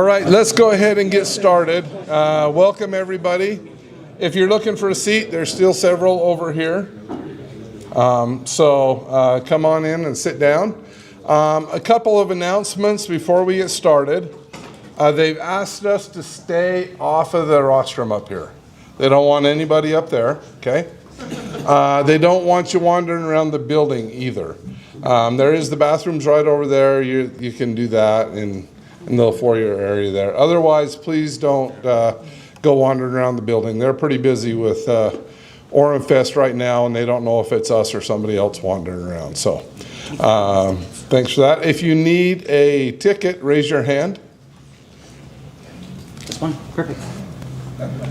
All right, let's go ahead and get started. Welcome, everybody. If you're looking for a seat, there's still several over here. So come on in and sit down. A couple of announcements before we get started. They've asked us to stay off of the rostrum up here. They don't want anybody up there, okay? They don't want you wandering around the building either. There is the bathrooms right over there. You can do that in the foyer area there. Otherwise, please don't go wandering around the building. They're pretty busy with Orem Fest right now, and they don't know if it's us or somebody else wandering around. So thanks for that. If you need a ticket, raise your hand. That's fine. Perfect.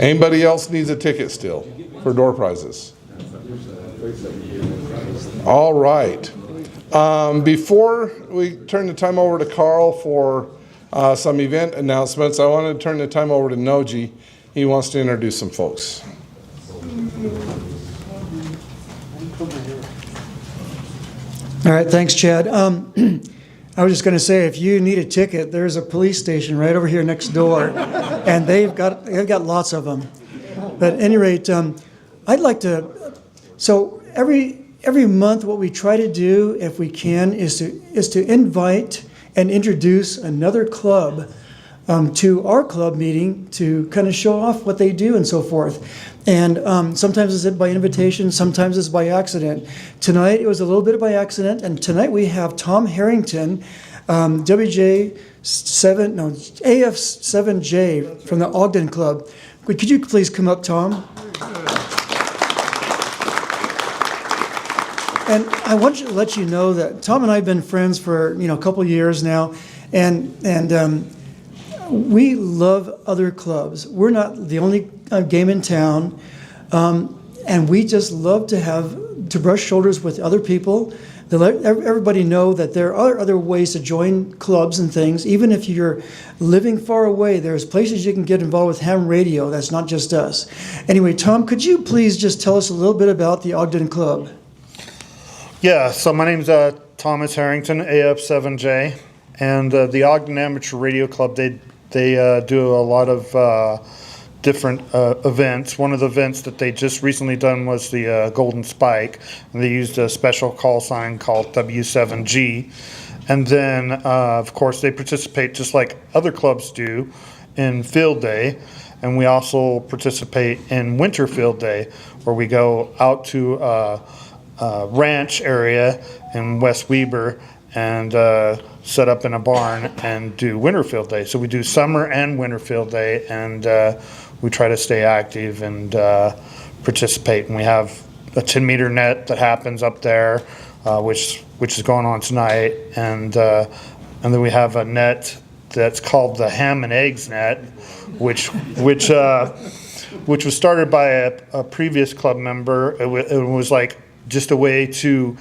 Anybody else needs a ticket still for door prizes? All right. Before we turn the time over to Carl for some event announcements, I want to turn the time over to Noji. He wants to introduce some folks. All right, thanks, Chad. I was just going to say, if you need a ticket, there's a police station right over here next door, and they've got lots of them. But at any rate, I'd like to. So every month, what we try to do, if we can, is to invite and introduce another club to our club meeting to kind of show off what they do and so forth. And sometimes it's by invitation, sometimes it's by accident. Tonight it was a little bit by accident, and tonight we have Tom Harrington, AF7J from the Ogden Club. Could you please come up, Tom? And I want to let you know that Tom and I have been friends for a couple of years now, and we love other clubs. We're not the only game in town, and we just love to brush shoulders with other people, to let everybody know that there are other ways to join clubs and things. Even if you're living far away, there's places you can get involved with ham radio. That's not just us. Anyway, Tom, could you please just tell us a little bit about the Ogden Club? Yeah, so my name's Thomas Harrington, AF7J, and the Ogden Amateur Radio Club, they do a lot of different events. One of the events that they just recently done was the Golden Spike, and they used a special call sign called W7G. And then, of course, they participate just like other clubs do in Field Day, and we also participate in Winter Field Day, where we go out to ranch area in West Weber and set up in a barn and do winter field day. So we do summer and winter field day, and we try to stay active and participate. And we have a 10-meter net that happens up there, which is going on tonight, and then we have a net that's called the Ham and Eggs net, which was started by a previous club member. It was like just a way to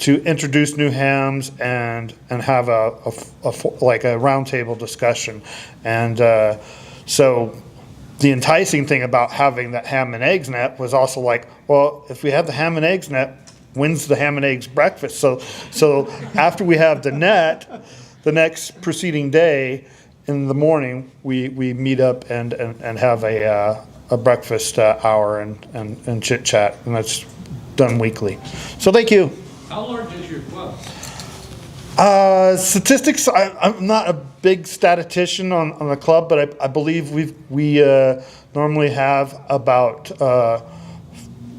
introduce new hams and have a roundtable discussion. And so the enticing thing about having that ham and eggs net was also like, well, if we have the ham and eggs net, when's the ham and eggs breakfast? So after we have the net, the next preceding day in the morning, we meet up and have a breakfast hour and chit chat, and that's done weekly. So thank you. How large is your club? Statistics, I'm not a big statistician on the club, but I believe we normally have about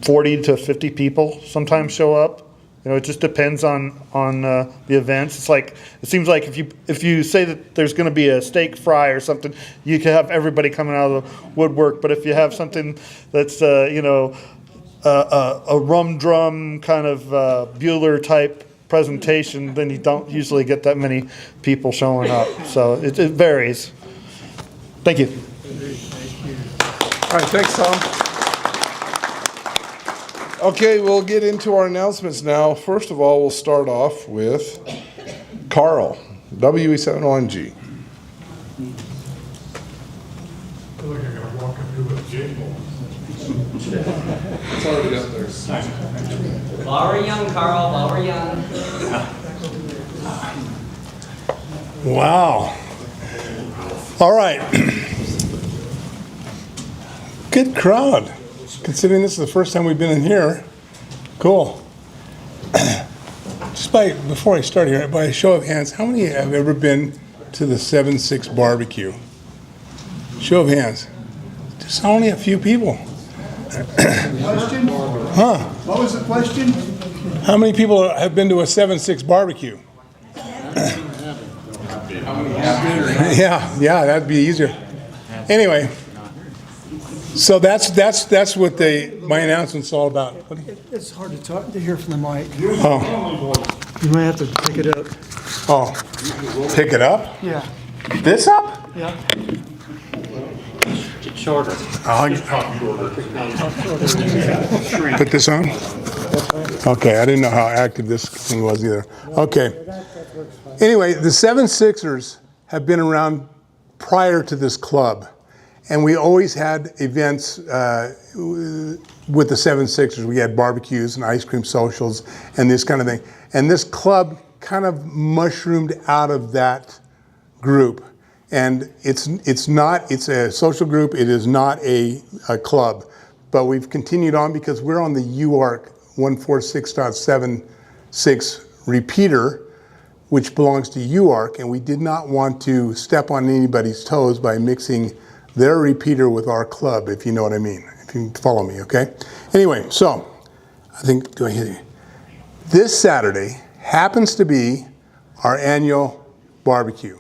40 to 50 people sometimes show up. It just depends on the events. It seems like if you say that there's going to be a steak fry or something, you can have everybody coming out of the woodwork. But if you have something that's a rum drum kind of Bueller type presentation, then you don't usually get that many people showing up. So it varies. Thank you. All right, thanks, Tom. Okay, we'll get into our announcements now. First of all, we'll start off with Carl, WE7ONG. I feel like I gotta walk into a J-Ball. It's already up there. While we're young, Carl, while we're young. Wow. All right. Good crowd. Considering this is the first time we've been in here. Cool. Before I start here, by a show of hands, how many have ever been to the 7-6 barbecue? Show of hands. Just only a few people. Question? Huh? What was the question? How many people have been to a 7-6 barbecue? Yeah, that'd be easier. Anyway, so that's what my announcement's all about. It's hard to talk to hear from the mic. Oh, You might have to pick it up. Pick it up? Yeah. This up? Yeah. Shorter. Put this on? Okay, I didn't know how active this thing was either. Okay. Anyway, the 7-6ers have been around prior to this club. And we always had events with the 7-6ers. We had barbecues and ice cream socials and this kind of thing. And this club kind of mushroomed out of that group. And it's a social group. It is not a club. But we've continued on because we're on the UVARC 146.76 repeater, which belongs to UVARC. And we did not want to step on anybody's toes by mixing their repeater with our club, if you know what I mean, if you follow me, okay? Anyway, so I think, do I hit it? This Saturday happens to be our annual barbecue.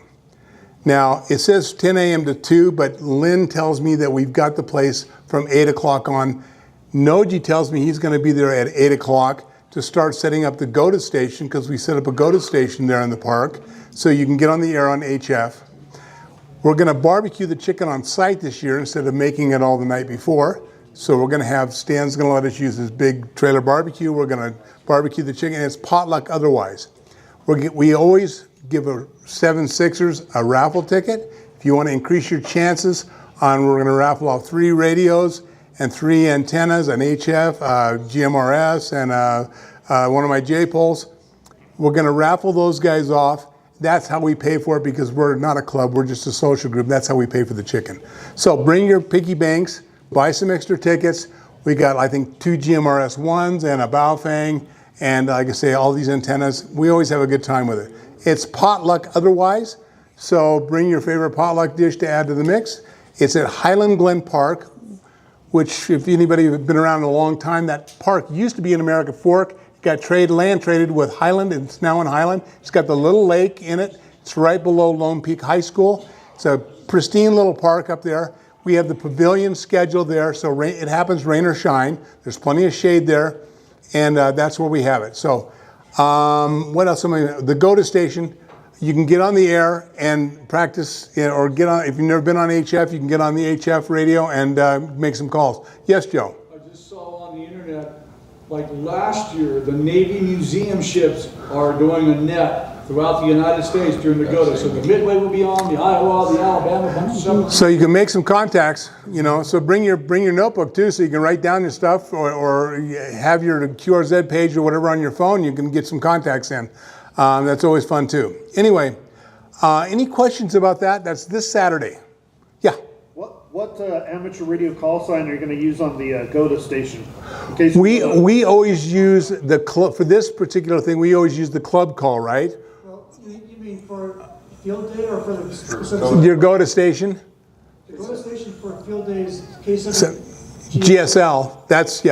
Now, it says 10 a.m. to 2, but Lynn tells me that we've got the place from 8 o'clock on. Noji tells me he's going to be there at 8 o'clock to start setting up the GOTA station, because we set up a GOTA station there in the park, so you can get on the air on HF. We're going to barbecue the chicken on site this year instead of making it all the night before. So we're going to have, Stan's going to let us use this big trailer barbecue. We're going to barbecue the chicken. It's potluck otherwise. We always give a 7-6ers a raffle ticket. If you want to increase your chances, we're going to raffle off 3 radios and 3 antennas, an HF, GMRS, and one of my J-poles. We're going to raffle those guys off. That's how we pay for it, because we're not a club, we're just a social group. That's how we pay for the chicken. So bring your piggy banks, buy some extra tickets. We got, I think, 2 GMRS 1s and a Baofeng, and like I say, all these antennas. We always have a good time with it. It's potluck otherwise, so bring your favorite potluck dish to add to the mix. It's at Highland Glen Park, which, if anybody has been around a long time, that park used to be in America Fork. Got land traded with Highland, and it's now in Highland. It's got the little lake in it. It's right below Lone Peak High School. It's a pristine little park up there. We have the pavilion scheduled there, so it happens rain or shine. There's plenty of shade there, and that's where we have it. So what else? The GOTA station, you can get on the air and practice, or get on, if you've never been on HF, you can get on the HF radio and make some calls. Yes, Joe? I just saw on the internet, like last year, the Navy museum ships are doing a net throughout the United States during the GOTA. So the Midway will be on, the Iowa, the Alabama, a bunch of stuff. So you can make some contacts, so bring your notebook too, so you can write down your stuff, or have your QRZ page or whatever on your phone. You can get some contacts in. That's always fun too. Anyway, any questions about that? That's this Saturday. Yeah. What amateur radio call sign are you going to use on the GOTA station? We always use the club for this particular thing. We always use the club call, right? Well, you mean for field day or for the specific? Your GOTA station. The GOTA station for field days, K7. GSL. That's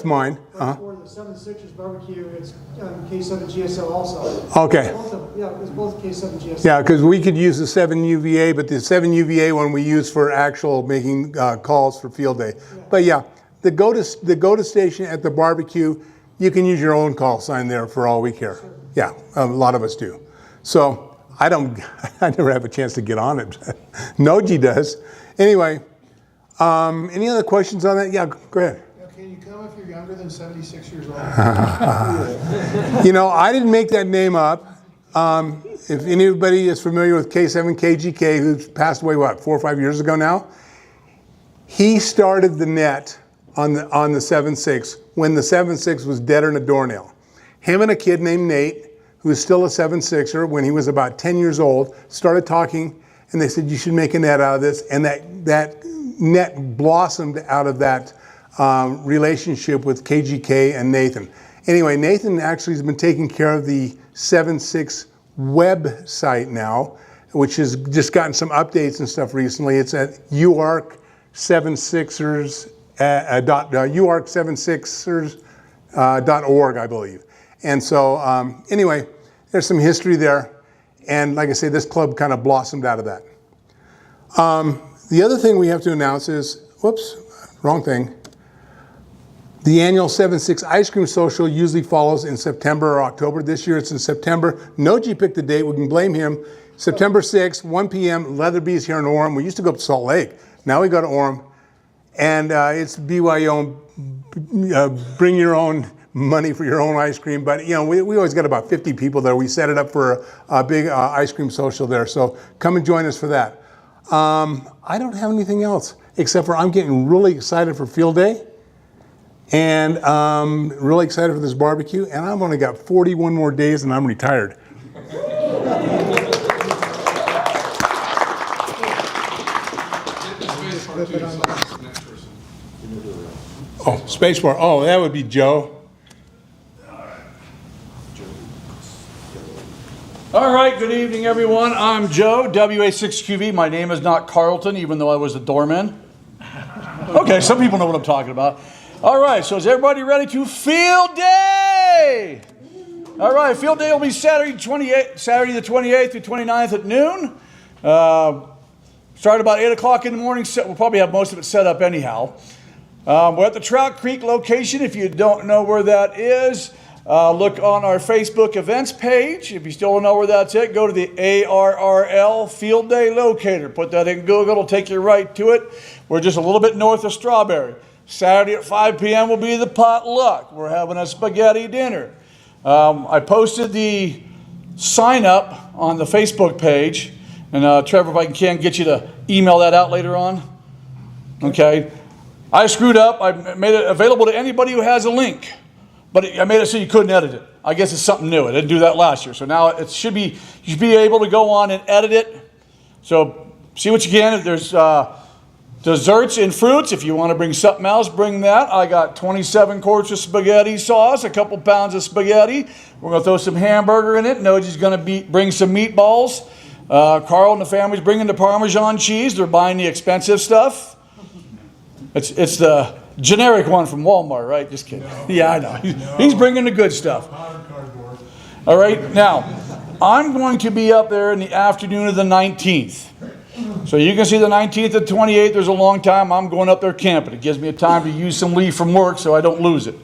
mine. For the 7-6ers barbecue, it's K7 GSL also. Okay. It's both K7 GSL. Yeah, because we could use the 7 UVA, but the 7 UVA one we use for actual making calls for field day. Yeah. But yeah, the GOTA station at the barbecue, you can use your own call sign there for all we care. Sure. Yeah, a lot of us do. So I never have a chance to get on it. Noji does. Anyway, any other questions on that? Yeah, go ahead. Can you come if you're younger than 76 years old? I didn't make that name up. If anybody is familiar with K7KGK, who's passed away, 4 or 5 years ago now, he started the net on the 7.6 when the 7.6 was deader than a doornail. Him and a kid named Nate, who was still a 7.6er when he was about 10 years old, started talking, and they said, you should make a net out of this. And that net blossomed out of that relationship with KGK and Nathan. Anyway, Nathan actually has been taking care of the 7.6 website now, which has just gotten some updates and stuff recently. It's at UVARC 76ers, UVARC76ers.org, I believe. And so anyway, there's some history there. And like I say, this club kind of blossomed out of that. The other thing we have to announce is, whoops, wrong thing. The annual 7.6 Ice Cream Social usually follows in September or October. This year it's in September. Noji picked the date. We can blame him. September 6th, 1 p.m., Leatherby's here in Orem. We used to go up to Salt Lake. Now we go to Orem. And it's BYO, bring your own money for your own ice cream. But, you know, we always got about 50 people there. We set it up for a big ice cream social there. So come and join us for that. I don't have anything else except for I'm getting really excited for field day. And really excited for this barbecue. And I've only got 41 more days and I'm retired. Oh, spacebar. Oh, that would be Joe. All right, good evening, everyone. I'm Joe, WA6QV. My name is not Carlton, even though I was a doorman. Okay, some people know what I'm talking about. All right, so is everybody ready to field day? All right, field day will be Saturday the 28th through 29th at noon. Start about 8 o'clock in the morning. We'll probably have most of it set up anyhow. We're at the Trout Creek location. If you don't know where that is, look on our Facebook events page. If you still don't know where that's at, go to the ARRL Field Day Locator. Put that in Google. It'll take you right to it. We're just a little bit north of Strawberry. Saturday at 5 p.m. will be the potluck. We're having a spaghetti dinner. I posted the sign up on the Facebook page. And Trevor, if I can get you to email that out later on. Okay. I screwed up. I made it available to anybody who has a link. But I made it so you couldn't edit it. I guess it's something new. I didn't do that last year. So now it should be, you should be able to go on and edit it. So see what you can. If there's desserts and fruits, if you want to bring something else, bring that. I got 27 quarts of spaghetti sauce, a couple pounds of spaghetti. We're going to throw some hamburger in it. Noji's going to bring some meatballs. Carl and the family's bringing the Parmesan cheese. They're buying the expensive stuff. It's the generic one from Walmart, right? Just kidding. Yeah, I know. He's bringing the good stuff. All right. Now, I'm going to be up there in the afternoon of the 19th. So you can see the 19th and 28th. There's a long time. I'm going up there camping. It gives me a time to use some leave from work so I don't lose it.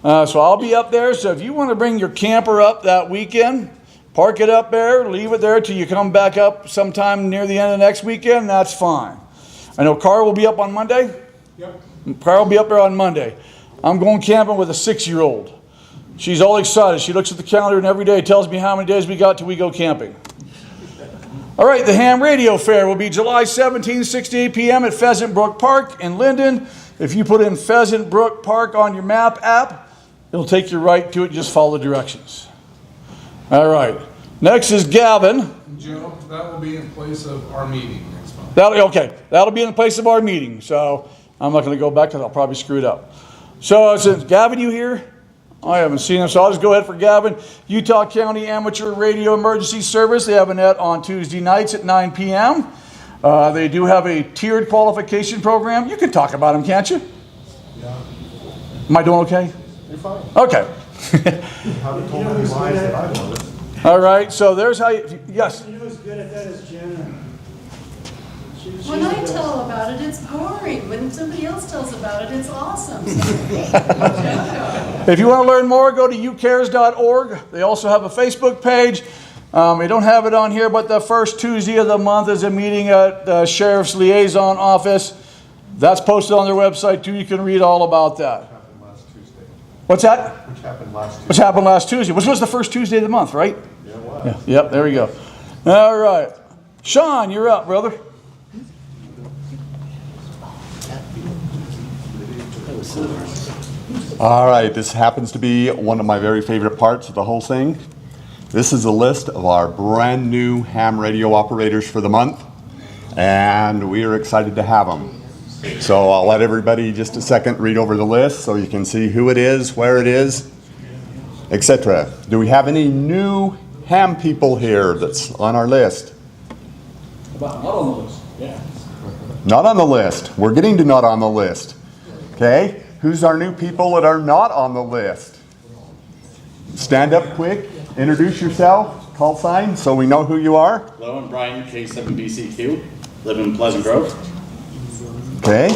So I'll be up there. So if you want to bring your camper up that weekend, park it up there, leave it there till you come back up sometime near the end of next weekend, that's fine. I know Carl will be up on Monday. Yep. Carl will be up there on Monday. I'm going camping with a 6-year-old. She's all excited. She looks at the calendar and every day tells me how many days we got till we go camping. All right, the Ham Radio Fair will be July 17, 6 to 8 p.m. at Pheasant Brook Park in Linden. If you put in Pheasant Brook Park on your map app, it'll take you right to it. Just follow the directions. All right. Next is Gavin. Joe, that will be in place of our meeting next month. That'll be in the place of our meeting. So I'm not going to go back because I'll probably screw it up. So since Gavin, you here? I haven't seen him, so I'll just go ahead for Gavin. Utah County Amateur Radio Emergency Service. They have a net on Tuesday nights at 9 p.m. They do have a tiered qualification program. You can talk about them, can't you? Yeah, Am I doing okay? you're fine. Okay. Haven't told any lies that I know. All right, so there's how you, yes. You know who's good at that is Jenna. When I tell about it, it's boring. When somebody else tells about it, it's awesome. If you want to learn more, go to ucares.org. They also have a Facebook page. They don't have it on here, but the first Tuesday of the month is a meeting at the Sheriff's Liaison Office. That's posted on their website, too. You can read all about that. Happened last Tuesday. What's that? Which happened last Tuesday. Which happened last Tuesday, which was the first Tuesday of the month, right? Yeah, it was. Yeah. Yep, there we go. All right. Sean, you're up, brother. All right, this happens to be one of my very favorite parts of the whole thing. This is a list of our brand new ham radio operators for the month. and we are excited to have them. So I'll let everybody just a second read over the list so you can see who it is, where it is, etc. Do we have any new ham people here that's on our list? Not on the list, yeah. Not on the list. We're getting to not on the list. Okay, who's our new people that are not on the list? Stand up quick, introduce yourself, call sign, so we know who you are. Hello, I'm Brian, K7BCQ, live in Pleasant Grove. Okay. I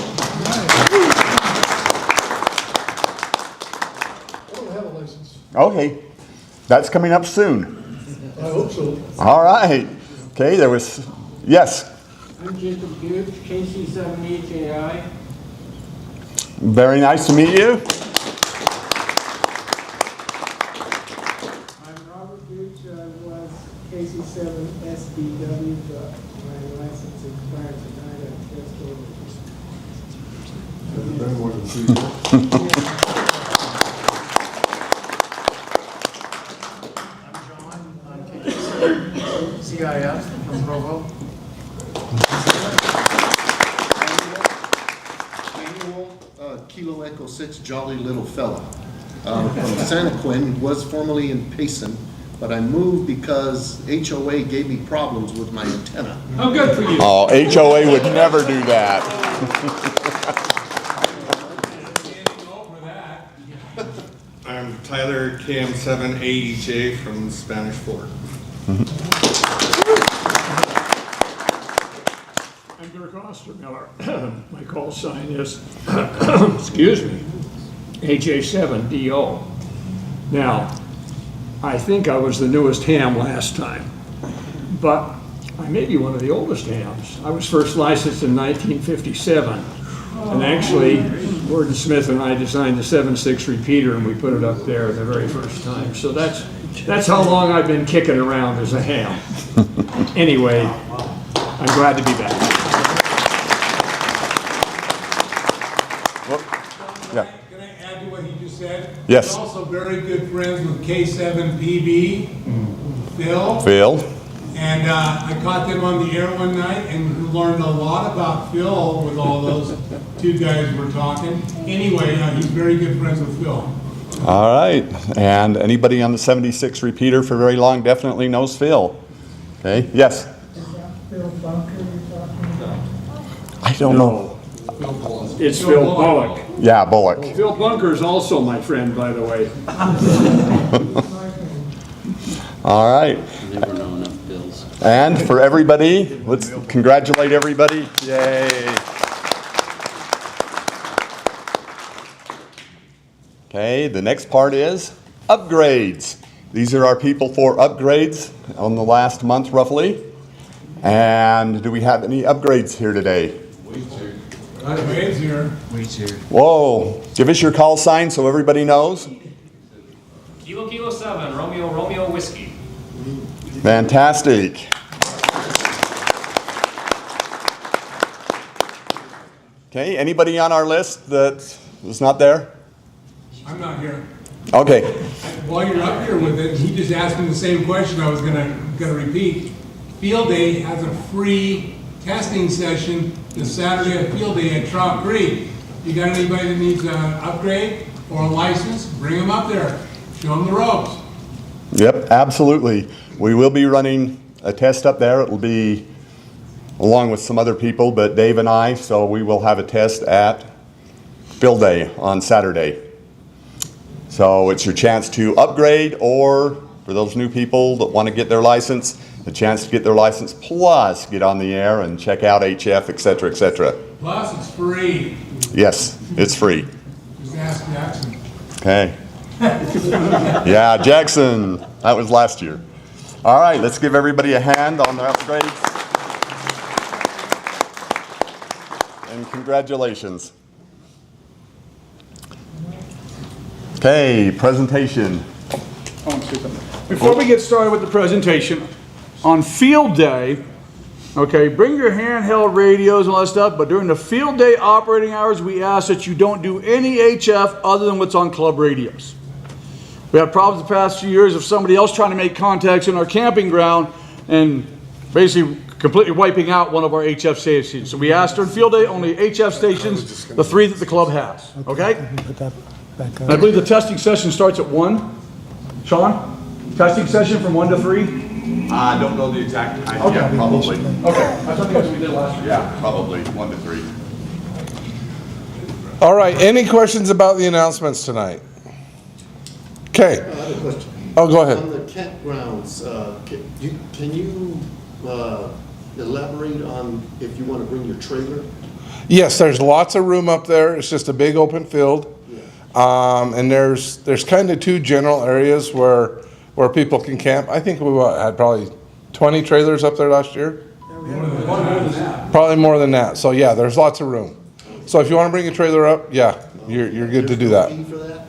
don't have a license. Okay, that's coming up soon. I hope so. All right. Okay, there was, yes. I'm Jacob Gooch, KC7HAI. Very nice to meet you. I'm Robert Gooch, I was KC7SBW, but my license expired tonight at Driskill. CIF from Provo. Kilo Echo 6 Jolly Little Fella. From Santaquin, was formerly in Payson, but I moved because HOA gave me problems with my antenna. Oh, good for you. Oh, HOA would never do that. I'm Tyler, KM7AEJ from Spanish Fort. I'm Dirk Ostermiller. My call sign is, excuse me, HA7DO. Now, I think I was the newest ham last time, but I may be one of the oldest hams. I was first licensed in 1957, and actually, Gordon Smith and I designed the 7.6 repeater, and we put it up there the very first time. So that's how long I've been kicking around as a ham. Anyway, I'm glad to be back. Yeah. Can I add to what he just said? Yes. We're also very good friends with K7PB, Phil. Phil. And I caught them on the air one night and learned a lot about Phil with all those two guys were talking. Anyway, he's very good friends with Phil. All right. And anybody on the 76 repeater for very long definitely knows Phil. Okay. Yes. Is that Phil Bunker you're talking about? I don't know. It's Phil Bullock. Yeah, Bullock. Phil Bunker is also my friend, by the way. All right. Never know enough bills. And for everybody, let's congratulate everybody. Yay. Okay, the next part is upgrades. These are our people for upgrades on the last month roughly. And do we have any upgrades here today? Wade's here. Whoa, give us your call sign so everybody knows. Kilo 7, Romeo Whiskey. Fantastic. Okay, anybody on our list that was not there? I'm not here. Okay. While you're up here with it, he just asked me the same question I was gonna repeat. Field Day has a free testing session this Saturday at Field Day at Trout Creek. You got anybody that needs an upgrade or a license, bring them up there. Show them the ropes. Yep, absolutely. We will be running a test up there. It will be along with some other people, but Dave and I, so we will have a test at Field Day on Saturday. So it's your chance to upgrade, or for those new people that want to get their license, a chance to get their license plus get on the air and check out HF, etc., etc. Plus, it's free. Yes, it's free. Just ask Jackson. Okay. Yeah, Jackson. That was last year. All right, let's give everybody a hand on their upgrades. And congratulations. Okay, presentation. Before we get started with the presentation, on field day, okay, bring your handheld radios and all that stuff, but during the field day operating hours, we ask that you don't do any HF other than what's on club radios. We had problems the past few years of somebody else trying to make contacts in our camping ground and basically completely wiping out one of our HF stations. So we asked during field day, only HF stations, the 3 that the club has, okay? And I believe the testing session starts at 1. Sean, testing session from 1 to 3? I don't know the exact time. Okay. Yeah, probably. Okay, that's what we did last year. Yeah, probably 1 to 3. All right, any questions about the announcements tonight? Okay. I have a question. Oh, go ahead. On the campgrounds, can you elaborate on if you want to bring your trailer? Yes, there's lots of room up there. It's just a big open field. And there's kind of 2 general areas where people can camp. I think we had probably 20 trailers up there last year. Probably more than that. So yeah, there's lots of room. So if you want to bring a trailer up, yeah, you're good to do that. Fee for that?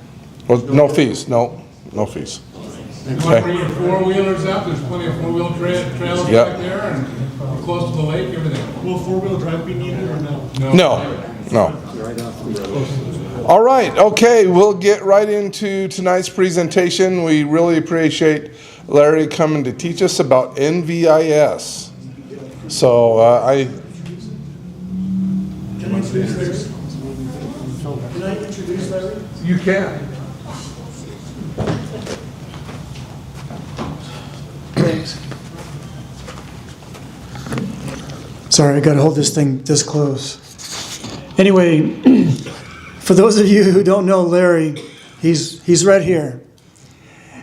Well, no fees. No fees. You want to bring your 4-wheelers up, there's plenty of 4-wheel trailers Yep. back there, and close to the lake, everything. Will 4-wheel drive be needed or no? No. All right, okay, we'll get right into tonight's presentation. We really appreciate Larry coming to teach us about NVIS. So Can I introduce Larry? You can. Thanks. Sorry, I gotta hold this thing this close. Anyway, for those of you who don't know Larry, he's right here.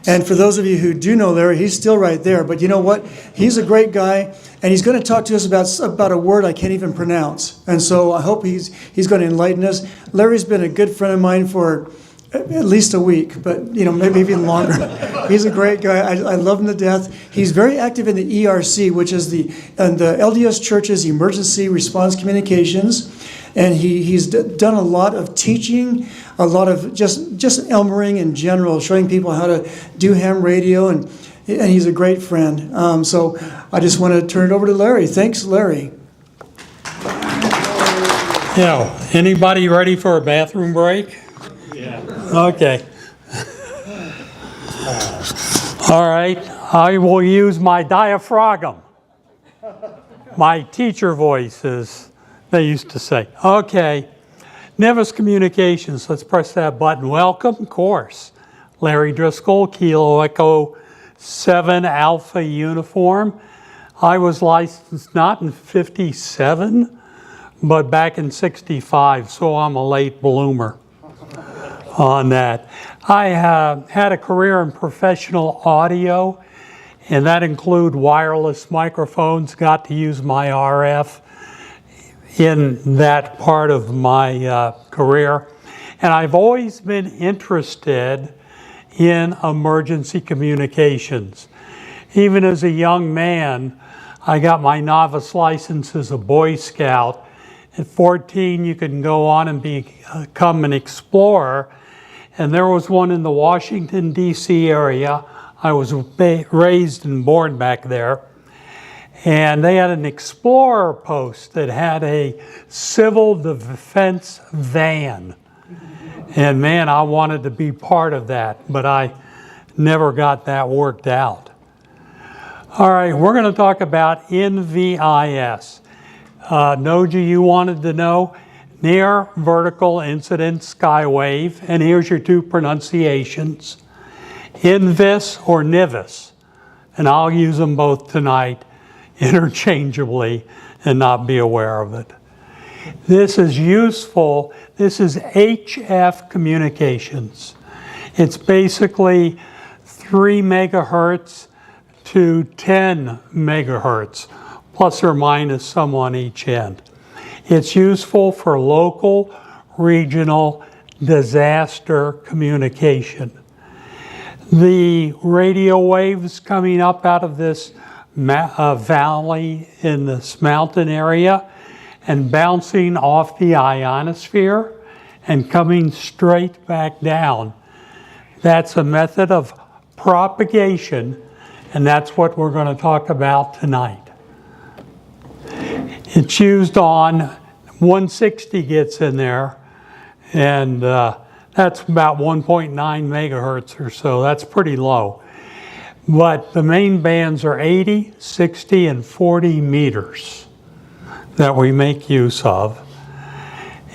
And for those of you who do know Larry, he's still right there. But you know what? He's a great guy, and he's going to talk to us about a word I can't even pronounce. And so I hope he's going to enlighten us. Larry's been a good friend of mine for at least a week, but maybe even longer. He's a great guy. I love him to death. He's very active in the ERC, which is the LDS Church's Emergency Response Communications. And he's done a lot of teaching, a lot of just Elmering in general, showing people how to do ham radio, and he's a great friend. So I just want to turn it over to Larry. Thanks, Larry. Anybody ready for a bathroom break? Yeah. Okay. All right, I will use my diaphragm. My teacher voice, as they used to say. Okay, NVIS Communications, let's press that button. Welcome, of course. Larry Driskill, Kilo Echo 7 Alpha Uniform. I was licensed not in 57, but back in 65, so I'm a late bloomer on that. I had a career in professional audio, and that include wireless microphones, got to use my RF in that part of my career. And I've always been interested in emergency communications. Even as a young man, I got my novice license as a Boy Scout. At 14, you can go on and become an explorer. And there was one in the Washington, D.C. area. I was raised and born back there. And they had an explorer post that had a civil defense van. And man, I wanted to be part of that, but I never got that worked out. All right, we're going to talk about NVIS. Noji, you wanted to know? Near Vertical Incident Skywave, and here's your 2 pronunciations. NVIS or NVIS, and I'll use them both tonight interchangeably and not be aware of it. This is useful. This is HF communications. It's basically 3 megahertz to 10 megahertz, plus or minus some on each end. It's useful for local, regional, disaster communication. The radio waves coming up out of this valley in this mountain area and bouncing off the ionosphere and coming straight back down. That's a method of propagation, and that's what we're going to talk about tonight. It's used on 160 gets in there, and that's about 1.9 megahertz or so. That's pretty low. But the main bands are 80, 60, and 40 meters that we make use of.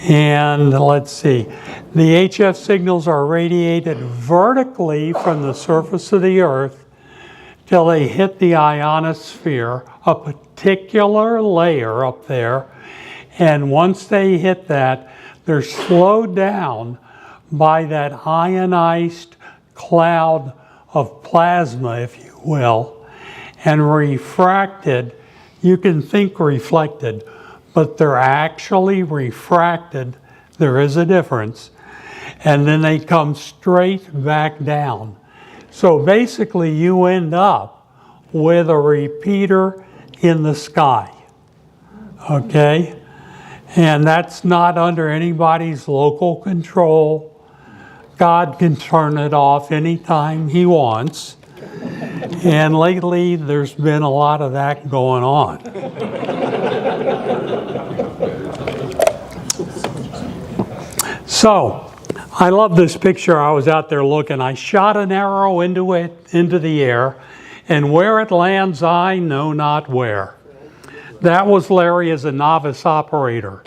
And let's see, the HF signals are radiated vertically from the surface of the Earth till they hit the ionosphere, a particular layer up there. And once they hit that, they're slowed down by that ionized cloud of plasma, if you will, and refracted. You can think reflected, but they're actually refracted. There is a difference. And then they come straight back down. So basically you end up with a repeater in the sky, okay? And that's not under anybody's local control. God can turn it off anytime he wants. And lately there's been a lot of that going on. So, I love this picture. I was out there looking. I shot an arrow into the air, and where it lands, I know not where. That was Larry as a novice operator.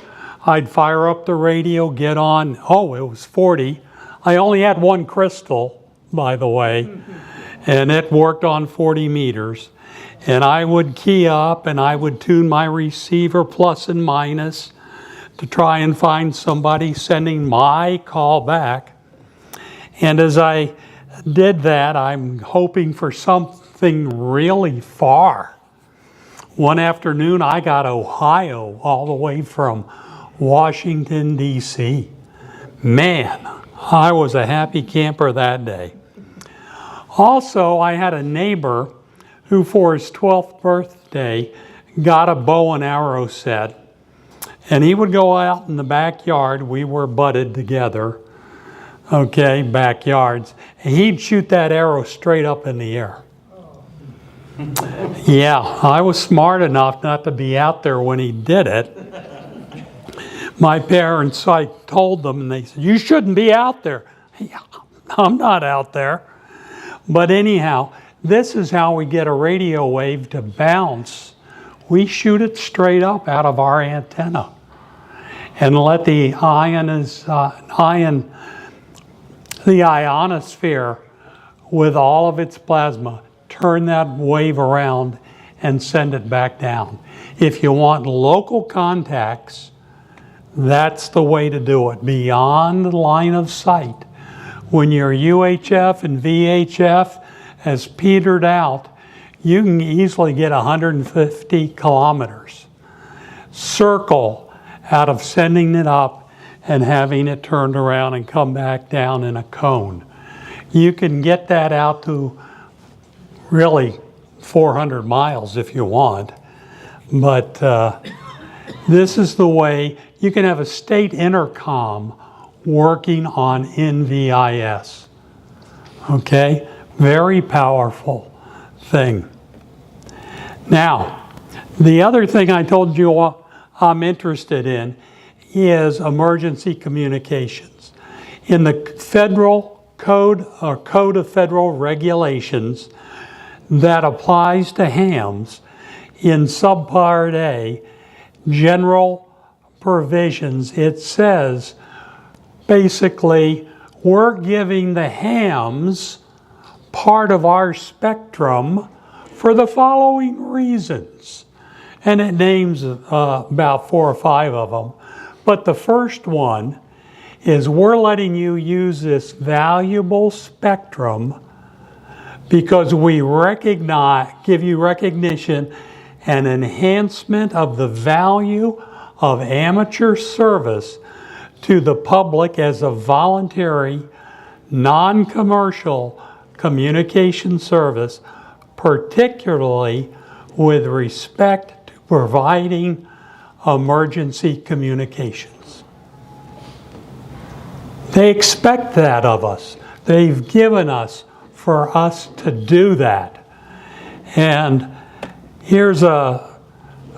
I'd fire up the radio, get on. Oh, it was 40. I only had one crystal, by the way, and it worked on 40 meters. And I would key up, and I would tune my receiver plus and minus to try and find somebody sending my call back. And as I did that, I'm hoping for something really far. One afternoon, I got Ohio all the way from Washington, D.C. Man, I was a happy camper that day. Also, I had a neighbor who, for his 12th birthday, got a bow and arrow set. And he would go out in the backyard. We were butted together, okay, backyards. And he'd shoot that arrow straight up in the air. Yeah, I was smart enough not to be out there when he did it. My parents, I told them, and they said, "You shouldn't be out there." Yeah, I'm not out there. But anyhow, this is how we get a radio wave to bounce. We shoot it straight up out of our antenna and let the ionosphere with all of its plasma turn that wave around and send it back down. If you want local contacts, that's the way to do it, beyond the line of sight. When your UHF and VHF has petered out, you can easily get 150 kilometers. Circle out of sending it up and having it turned around and come back down in a cone. You can get that out to really 400 miles if you want. But this is the way you can have a state intercom working on NVIS. Okay? Very powerful thing. Now, the other thing I told you I'm interested in is emergency communications. In the federal code or Code of Federal Regulations that applies to hams, in subpart A, general provisions, it says basically we're giving the hams part of our spectrum for the following reasons. And it names about 4 or 5 of them. But the first one is we're letting you use this valuable spectrum because we give you recognition and enhancement of the value of amateur service to the public as a voluntary, non-commercial communication service, particularly with respect to providing emergency communications. They expect that of us. They've given us for us to do that. And here's a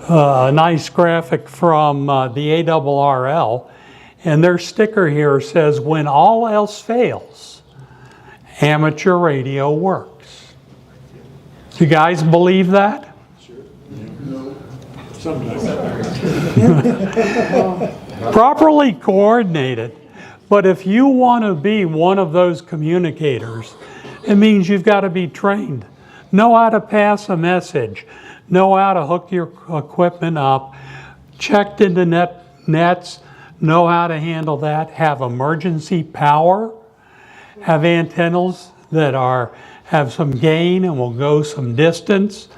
nice graphic from the ARRL, and their sticker here says, when all else fails, amateur radio works. Do you guys believe that? Sometimes. Properly coordinated. But if you want to be one of those communicators, it means you've got to be trained. Know how to pass a message. Know how to hook your equipment up. Checked into nets. Know how to handle that. Have emergency power. Have antennas that have some gain and will go some distance.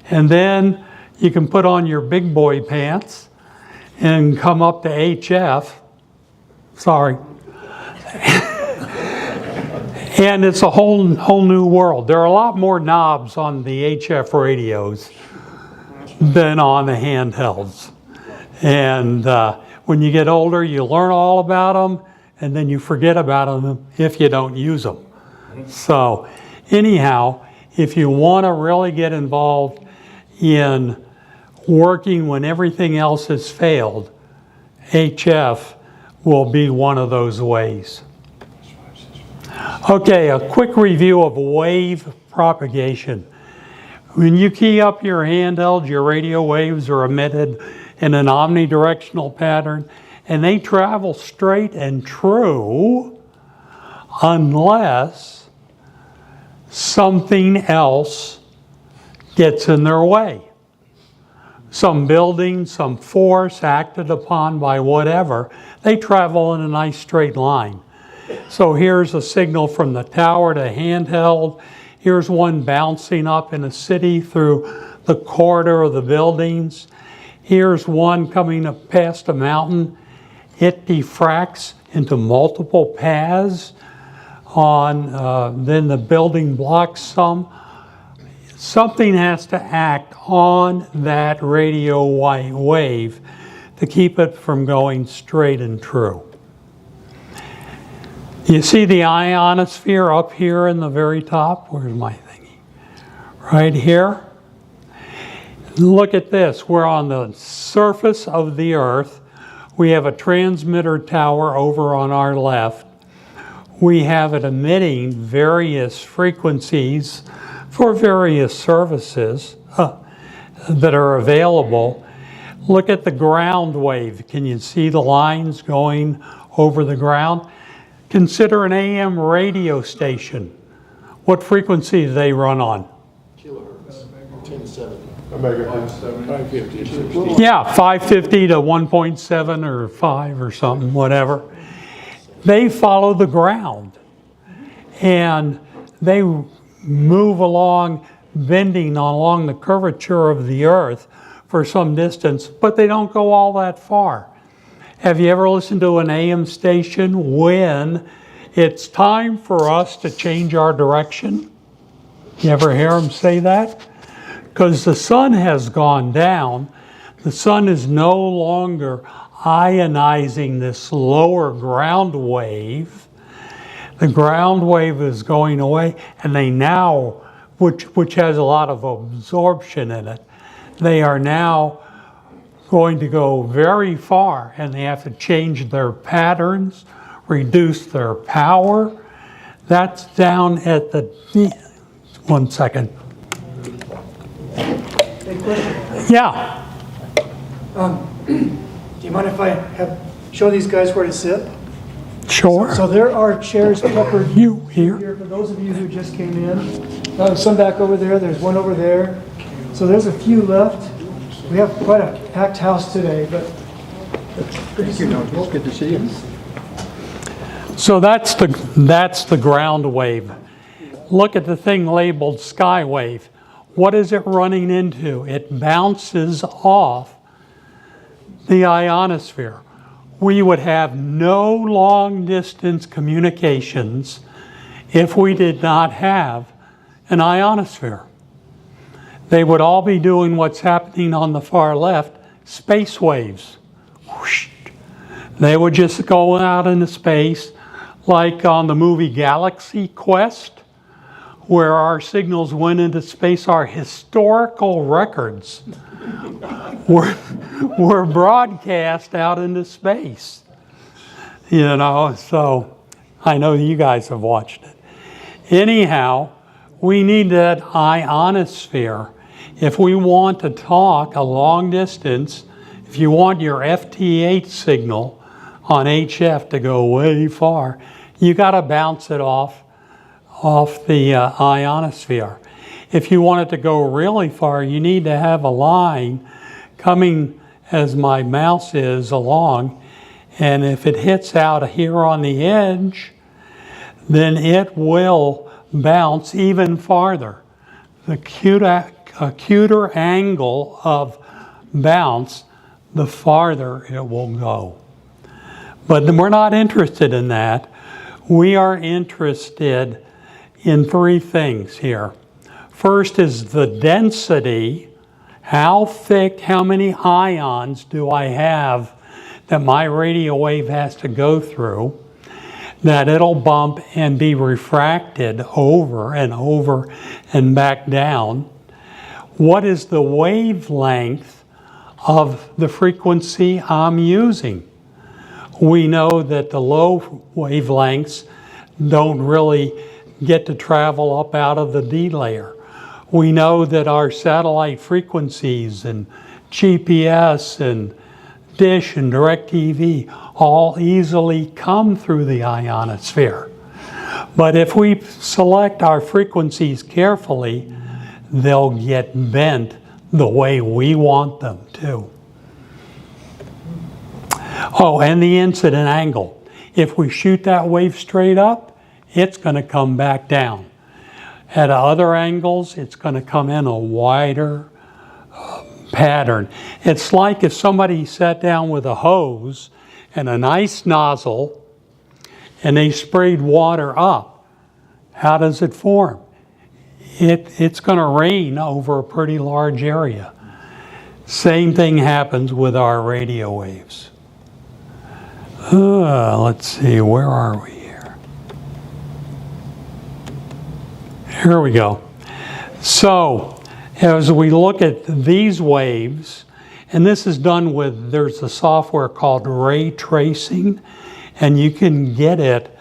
And then you can put on your big boy pants and come up to HF. Sorry. And it's a whole new world. There are a lot more knobs on the HF radios than on the handhelds. And when you get older, you learn all about them, and then you forget about them if you don't use them. So anyhow, if you want to really get involved in working when everything else has failed, HF will be one of those ways. Okay, a quick review of wave propagation. When you key up your handheld, your radio waves are emitted in an omnidirectional pattern, and they travel straight and true unless something else gets in their way. Some building, some force acted upon by whatever, they travel in a nice straight line. So here's a signal from the tower to handheld. Here's one bouncing up in a city through the corridor of the buildings. Here's one coming up past a mountain. It diffracts into multiple paths then the building blocks some. Something has to act on that radio wave to keep it from going straight and true. You see the ionosphere up here in the very top? Where's my thingy? Right here. Look at this. We're on the surface of the Earth. We have a transmitter tower over on our left. We have it emitting various frequencies for various services that are available. Look at the ground wave. Can you see the lines going over the ground? Consider an AM radio station. What frequency do they run on? Kilohertz, 1070. Yeah, 550 to 1.7 or 5 or something, whatever. They follow the ground. And they move along, bending along the curvature of the Earth for some distance, but they don't go all that far. Have you ever listened to an AM station when it's time for us to change our direction? You ever hear them say that? Because the sun has gone down. The sun is no longer ionizing this lower ground wave. The ground wave is going away, and they now, which has a lot of absorption in it, they are now going to go very far, and they have to change their patterns, reduce their power. That's down at the, 1 second. Hey, question. Yeah. Do you mind if I show these guys where to sit? Sure. So there are chairs peppered You here? for those of you who just came in. Some back over there, there's one over there. So there's a few left. We have quite a packed house today, but Thank you, Noel. It's good to see you. So that's the ground wave. Look at the thing labeled sky wave. What is it running into? It bounces off the ionosphere. We would have no long distance communications if we did not have an ionosphere. They would all be doing what's happening on the far left, space waves. Whoosh. They would just go out into space, like on the movie Galaxy Quest, where our signals went into space. Our historical records were broadcast out into space. You know, so I know you guys have watched it. Anyhow, we need that ionosphere. If we want to talk a long distance, if you want your FT8 signal on HF to go way far, you got to bounce it off the ionosphere. If you want it to go really far, you need to have a line coming as my mouse is along, and if it hits out here on the edge, then it will bounce even farther. The cuter angle of bounce, the farther it will go. But we're not interested in that. We are interested in three things here. First is the density. How thick, how many ions do I have that my radio wave has to go through, that it'll bump and be refracted over and back down? What is the wavelength of the frequency I'm using? We know that the low wavelengths don't really get to travel up out of the D layer. We know that our satellite frequencies and GPS and Dish and DirecTV all easily come through the ionosphere. But if we select our frequencies carefully, they'll get bent the way we want them to. Oh, and the incident angle. If we shoot that wave straight up, it's going to come back down. At other angles, it's going to come in a wider pattern. It's like if somebody sat down with a hose and a nice nozzle and they sprayed water up. How does it form? It's going to rain over a pretty large area. Same thing happens with our radio waves. Let's see, where are we here? Here we go. So, as we look at these waves, and this is done with, there's a software called ray tracing, and you can get it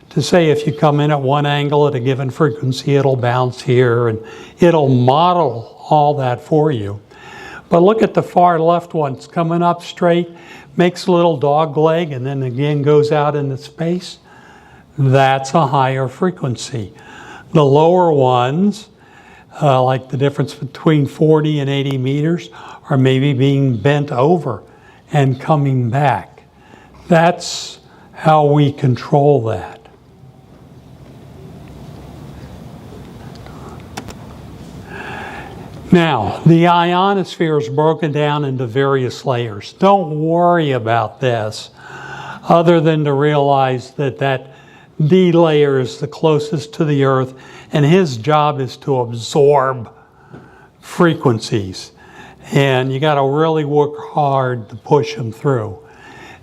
to say if you come in at one angle at a given frequency, it'll bounce here, and it'll model all that for you. But look at the far left one. It's coming up straight, makes a little dog leg, and then again goes out into space. That's a higher frequency. The lower ones, like the difference between 40 and 80 meters, are maybe being bent over and coming back. That's how we control that. Now, the ionosphere is broken down into various layers. Don't worry about this, other than to realize that that D layer is the closest to the Earth, and his job is to absorb frequencies. And you got to really work hard to push them through.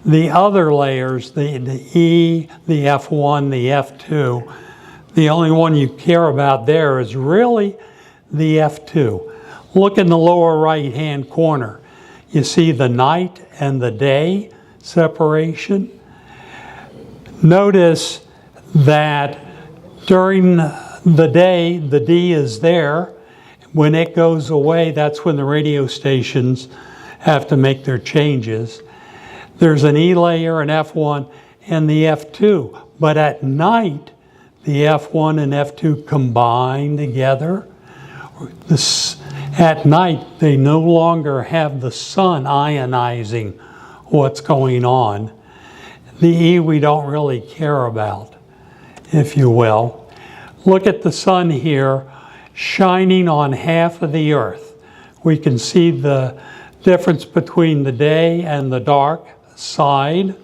The other layers, the E, the F1, the F2, the only one you care about there is really the F2. Look in the lower right-hand corner. You see the night and the day separation. Notice that during the day, the D is there. When it goes away, that's when the radio stations have to make their changes. There's an E layer, an F1, and the F2. But at night, the F1 and F2 combine together. At night, they no longer have the sun ionizing what's going on. The E we don't really care about, if you will. Look at the sun here shining on half of the Earth. We can see the difference between the day and the dark side.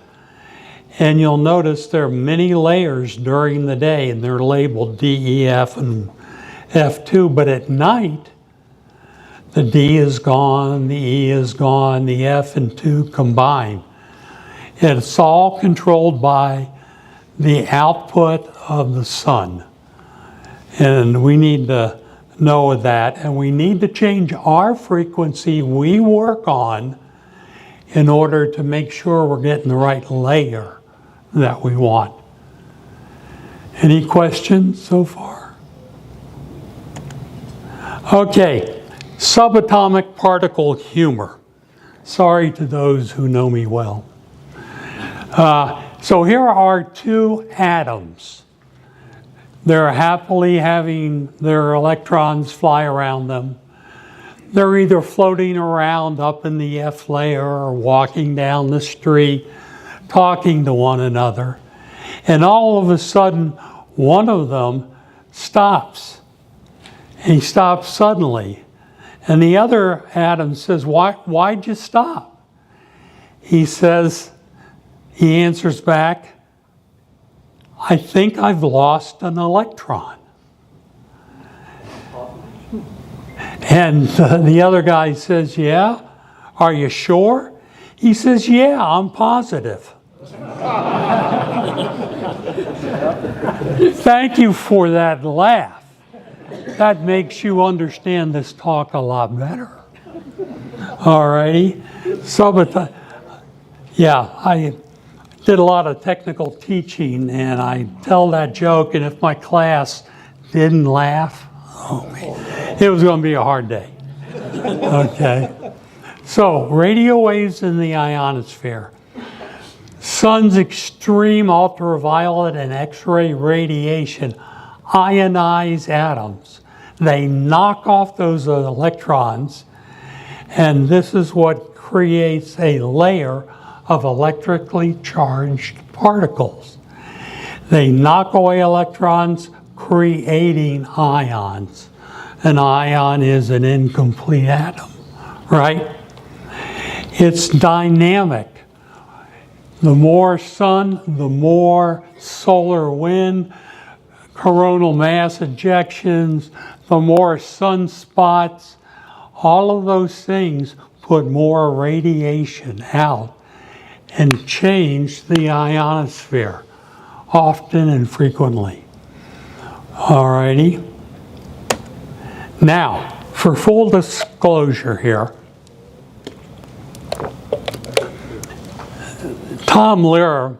And you'll notice there are many layers during the day, and they're labeled D, E, F, and F2. But at night, the D is gone, the E is gone, the F and 2 combine. It's all controlled by the output of the sun. And we need to know that, and we need to change our frequency we work on in order to make sure we're getting the right layer that we want. Any questions so far? Okay, subatomic particle humor. Sorry to those who know me well. So here are two atoms. They're happily having their electrons fly around them. They're either floating around up in the F layer or walking down the street, talking to one another. And all of a sudden, one of them stops. He stops suddenly. And the other atom says, why'd you stop? He answers back, I think I've lost an electron. And the other guy says, yeah, are you sure? He says, yeah, I'm positive. Thank you for that laugh. That makes you understand this talk a lot better. All righty. Yeah, I did a lot of technical teaching, and I tell that joke, and if my class didn't laugh, oh man, it was going to be a hard day. Okay. So, radio waves in the ionosphere. Sun's extreme ultraviolet and X-ray radiation ionize atoms. They knock off those electrons, and this is what creates a layer of electrically charged particles. They knock away electrons, creating ions. An ion is an incomplete atom, right? It's dynamic. The more sun, the more solar wind, coronal mass ejections, the more sunspots, all of those things put more radiation out and change the ionosphere, often and frequently. Alrighty. Now, for full disclosure here, Tom Lehrer,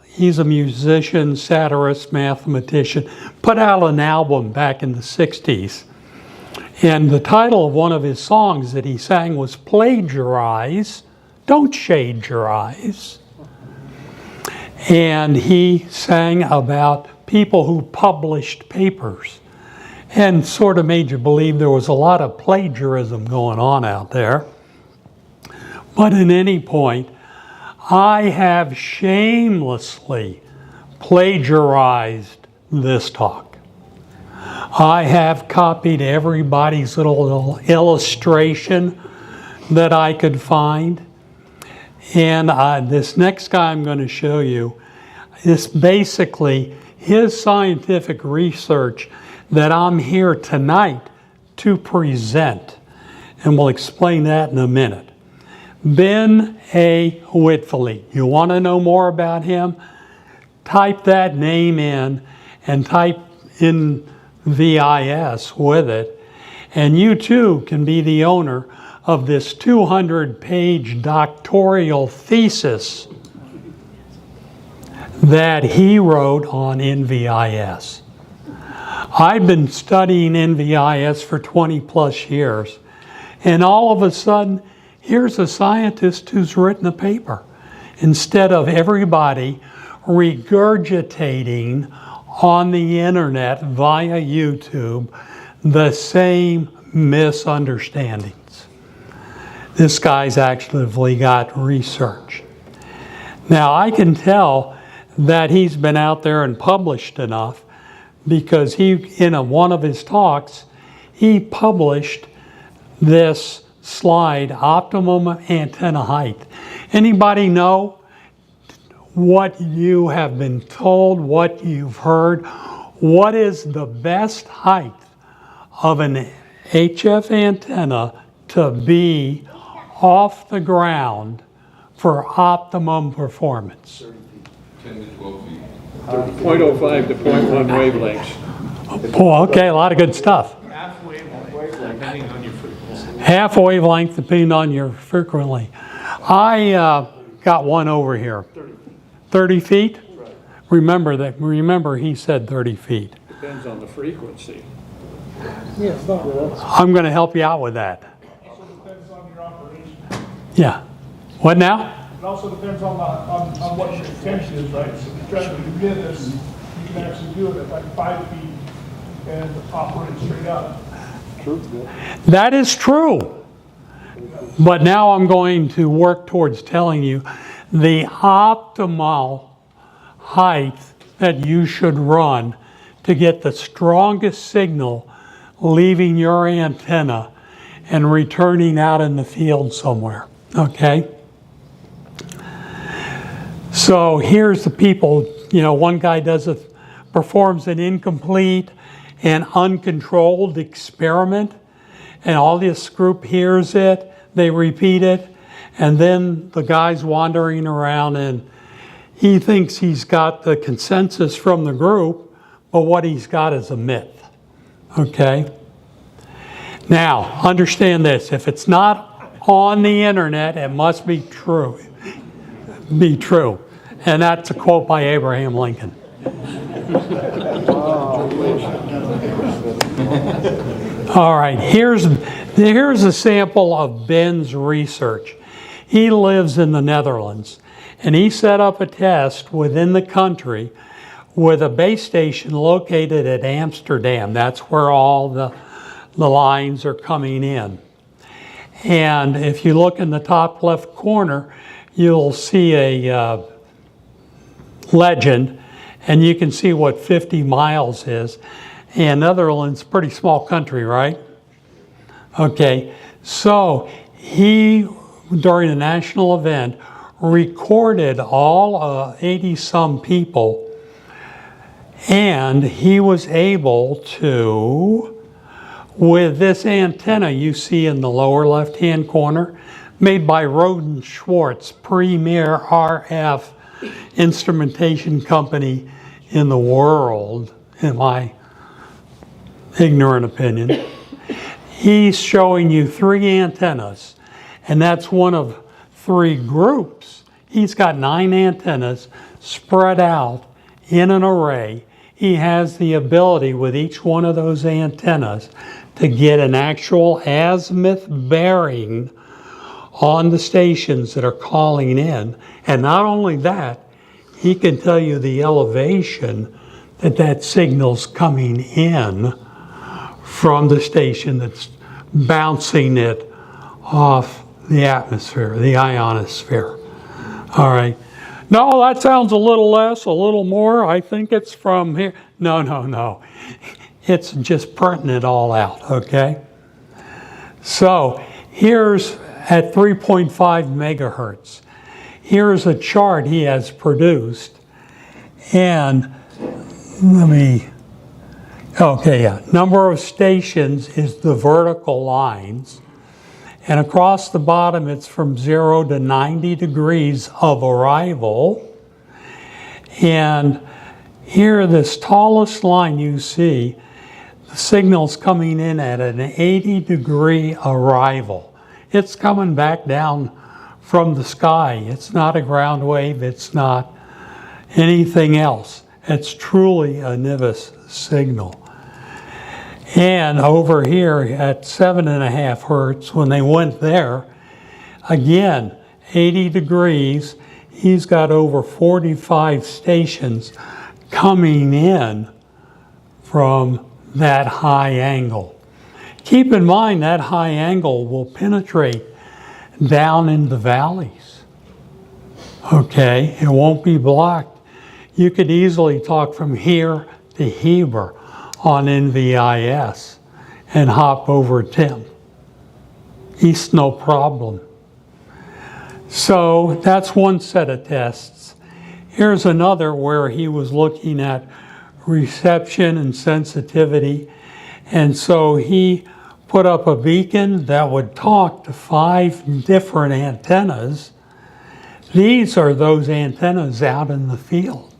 he's a musician, satirist, mathematician, put out an album back in the 60s. And the title of one of his songs that he sang was Plagiarize, Don't Shade Your Eyes. And he sang about people who published papers and sort of made you believe there was a lot of plagiarism going on out there. But at any point, I have shamelessly plagiarized this talk. I have copied everybody's little illustration that I could find. And this next guy I'm going to show you is basically his scientific research that I'm here tonight to present. And we'll explain that in a minute. Ben A. Whitfield. You want to know more about him? Type that name in and type in NVIS with it, and you too can be the owner of this 200-page doctoral thesis that he wrote on NVIS. I've been studying NVIS for 20 plus years, and all of a sudden, here's a scientist who's written a paper instead of everybody regurgitating on the internet via YouTube the same misunderstandings. This guy's actively got research. Now I can tell that he's been out there and published enough because in one of his talks, he published this slide, optimum antenna height. Anybody know what you have been told, what you've heard? What is the best height of an HF antenna to be off the ground for optimum performance? 10 to 12 feet. 0.05 to 0.1 wavelengths. Oh, okay, a lot of good stuff. Half wavelength, depending on your frequency. Half wavelength depending on your frequency. I got one over here. 30 feet? Right. Remember he said 30 feet. Depends on the frequency. I'm going to help you out with that. Yeah. What now? It also depends on what your intention is, right? So if you're trying to do this, you can actually do it at like 5 feet and operate straight up. That is true. But now I'm going to work towards telling you the optimal height that you should run to get the strongest signal leaving your antenna and returning out in the field somewhere, okay? So here's the people, one guy performs an incomplete and uncontrolled experiment, and all this group hears it, they repeat it, and then the guy's wandering around and he thinks he's got the consensus from the group, but what he's got is a myth, okay? Now, understand this, if it's not on the internet, it must be true. And that's a quote by Abraham Lincoln. All right, here's a sample of Ben's research. He lives in the Netherlands, and he set up a test within the country with a base station located at Amsterdam. That's where all the lines are coming in. And if you look in the top left corner, you'll see a legend, and you can see what 50 miles is. And Netherlands, pretty small country, right? Okay, so he, during a national event, recorded all 80-some people, and he was able to, with this antenna you see in the lower left-hand corner, made by Roden Schwartz, premier RF instrumentation company in the world, in my ignorant opinion. He's showing you 3 antennas, and that's one of 3 groups. He's got 9 antennas spread out in an array. He has the ability with each one of those antennas to get an actual azimuth bearing on the stations that are calling in. And not only that, he can tell you the elevation that signal's coming in from the station that's bouncing it off the atmosphere, the ionosphere. All right. No, that sounds a little less, a little more. I think it's from here. No. It's just printing it all out, okay? So here's at 3.5 megahertz. Here's a chart he has produced. And number of stations is the vertical lines. And across the bottom, it's from 0 to 90 degrees of arrival. And here, this tallest line you see, the signal's coming in at an 80-degree arrival. It's coming back down from the sky. It's not a ground wave. It's not anything else. It's truly a NVIS signal. And over here at 7.5 hertz, when they went there, again, 80 degrees, he's got over 45 stations coming in from that high angle. Keep in mind that high angle will penetrate down in the valleys. Okay, it won't be blocked. You could easily talk from here to Heber on NVIS and hop over Tim. East, no problem. So that's one set of tests. Here's another where he was looking at reception and sensitivity. And so he put up a beacon that would talk to 5 different antennas. These are those antennas out in the field.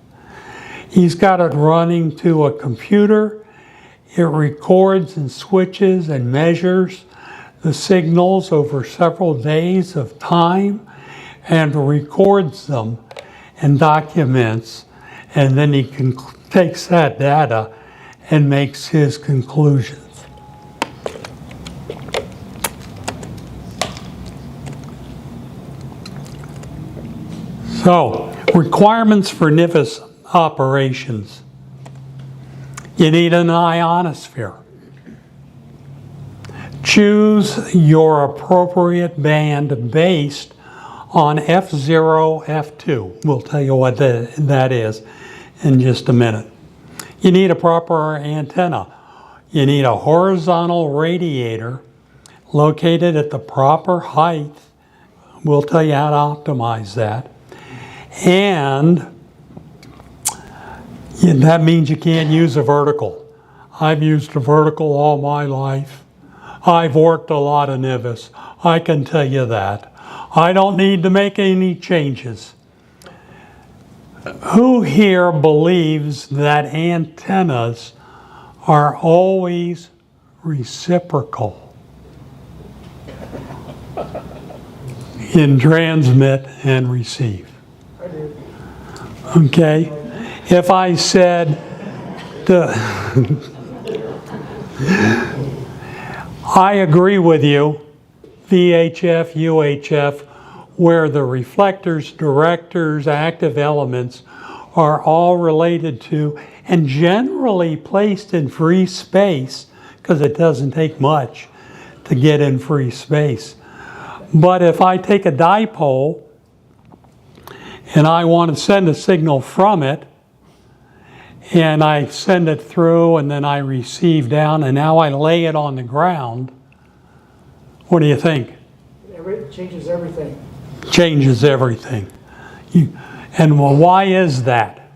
He's got it running to a computer. It records and switches and measures the signals over several days of time and records them and documents, and then he takes that data and makes his conclusions. So, requirements for NVIS operations. You need an ionosphere. Choose your appropriate band based on F0, F2. We'll tell you what that is in just a minute. You need a proper antenna. You need a horizontal radiator located at the proper height. We'll tell you how to optimize that. And that means you can't use a vertical. I've used a vertical all my life. I've worked a lot of NVIS. I can tell you that. I don't need to make any changes. Who here believes that antennas are always reciprocal in transmit and receive? I do. Okay? If I said, I agree with you, VHF, UHF, where the reflectors, directors, active elements are all related to and generally placed in free space, because it doesn't take much to get in free space. But if I take a dipole and I want to send a signal from it, and I send it through and then I receive down and now I lay it on the ground, what do you think? It changes everything. Changes everything. And well, why is that?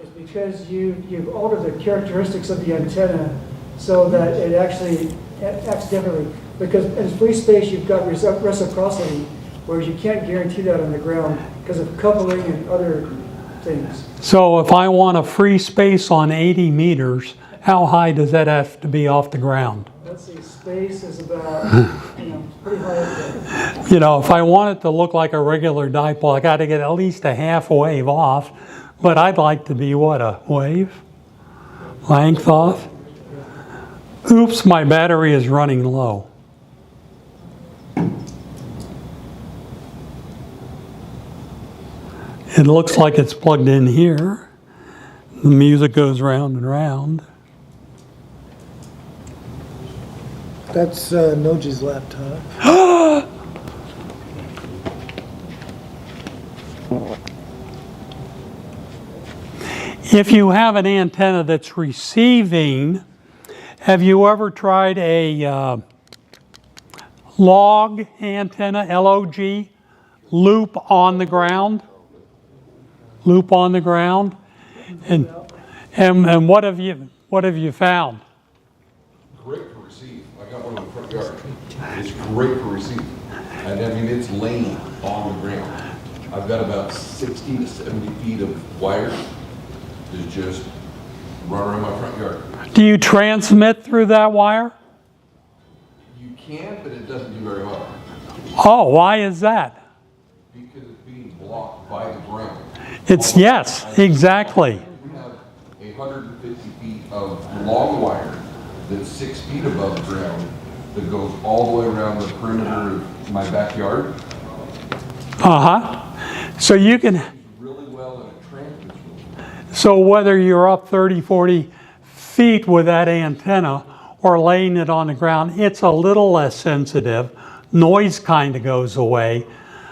It's because you've altered the characteristics of the antenna so that it actually acts differently. Because in free space you've got reciprocity, whereas you can't guarantee that on the ground because of coupling and other things. So if I want a free space on 80 meters, how high does that have to be off the ground? Let's see, space is about, pretty high up there. You know, if I want it to look like a regular dipole, I got to get at least a half wave off. But I'd like to be what, a wave? Length off? Oops, my battery is running low. It looks like it's plugged in here. The music goes round and round. That's Noji's laptop. If you have an antenna that's receiving, have you ever tried a log antenna, LOG, loop on the ground? Loop on the ground? And what have you found? Great for receive. I got one in the front yard. It's great for receive. And I mean, it's laying on the ground. I've got about 60 to 70 feet of wire that just run around my front yard. Do you transmit through that wire? You can, but it doesn't do very well. Oh, why is that? Because it's being blocked by the ground. It's, yes, exactly. We have 150 feet of long wire that's 6 feet above the ground that goes all the way around the perimeter of my backyard. So you can, Really well in a transmit room. so whether you're up 30, 40 feet with that antenna or laying it on the ground, it's a little less sensitive. Noise kind of goes away.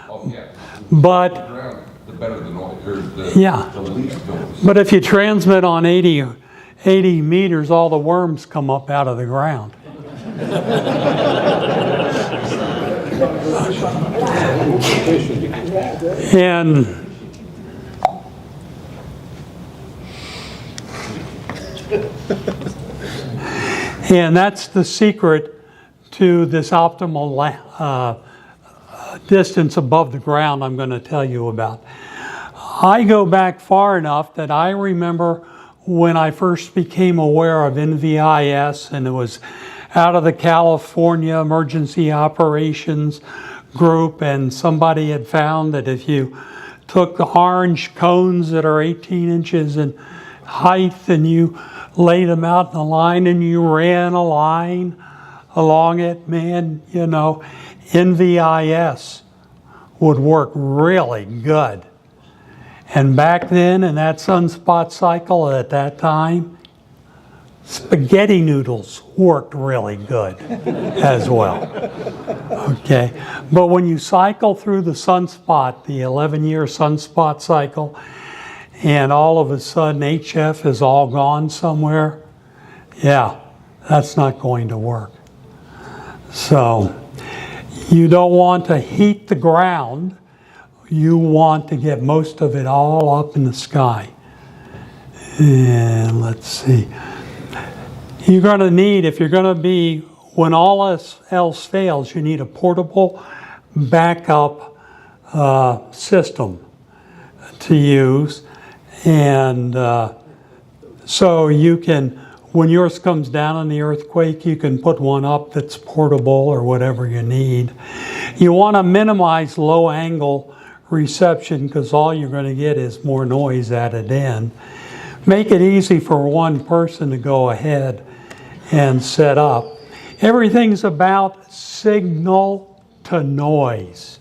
Oh, yeah. But The ground, the better the noise, or yeah. the least noise. But if you transmit on 80 meters, all the worms come up out of the ground. And that's the secret to this optimal distance above the ground I'm going to tell you about. I go back far enough that I remember when I first became aware of NVIS, and it was out of the California Emergency Operations Group, and somebody had found that if you took the orange cones that are 18 inches in height and you laid them out in a line and you ran a line along it, man, you know, NVIS would work really good. And back then, in that sunspot cycle at that time, spaghetti noodles worked really good as well. Okay, but when you cycle through the sunspot, the 11-year sunspot cycle, and all of a sudden HF is all gone somewhere, yeah, that's not going to work. So you don't want to heat the ground. You want to get most of it all up in the sky. And let's see. You're going to need, if you're going to be, when all else fails, you need a portable backup system to use. And so you can, when yours comes down in the earthquake, you can put one up that's portable or whatever you need. You want to minimize low angle reception because all you're going to get is more noise added in. Make it easy for one person to go ahead and set up. Everything's about signal to noise.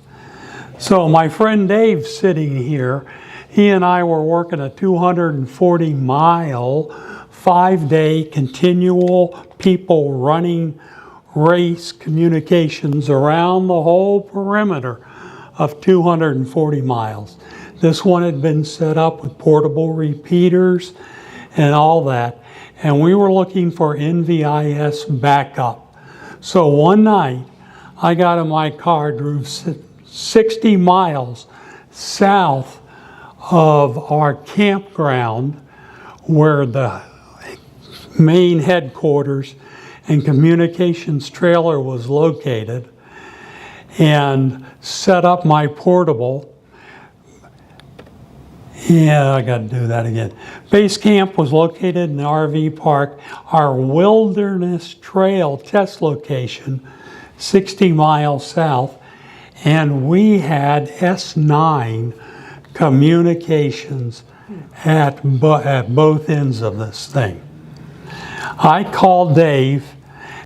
So my friend Dave sitting here, he and I were working a 240-mile, 5-day continual people running race communications around the whole perimeter of 240 miles. This one had been set up with portable repeaters and all that. And we were looking for NVIS backup. So one night, I got in my car, drove 60 miles south of our campground where the main headquarters and communications trailer was located, and set up my portable. Yeah, I got to do that again. Base camp was located in the RV park. Our Wilderness Trail test location, 60 miles south, and we had S9 communications at both ends of this thing. I called Dave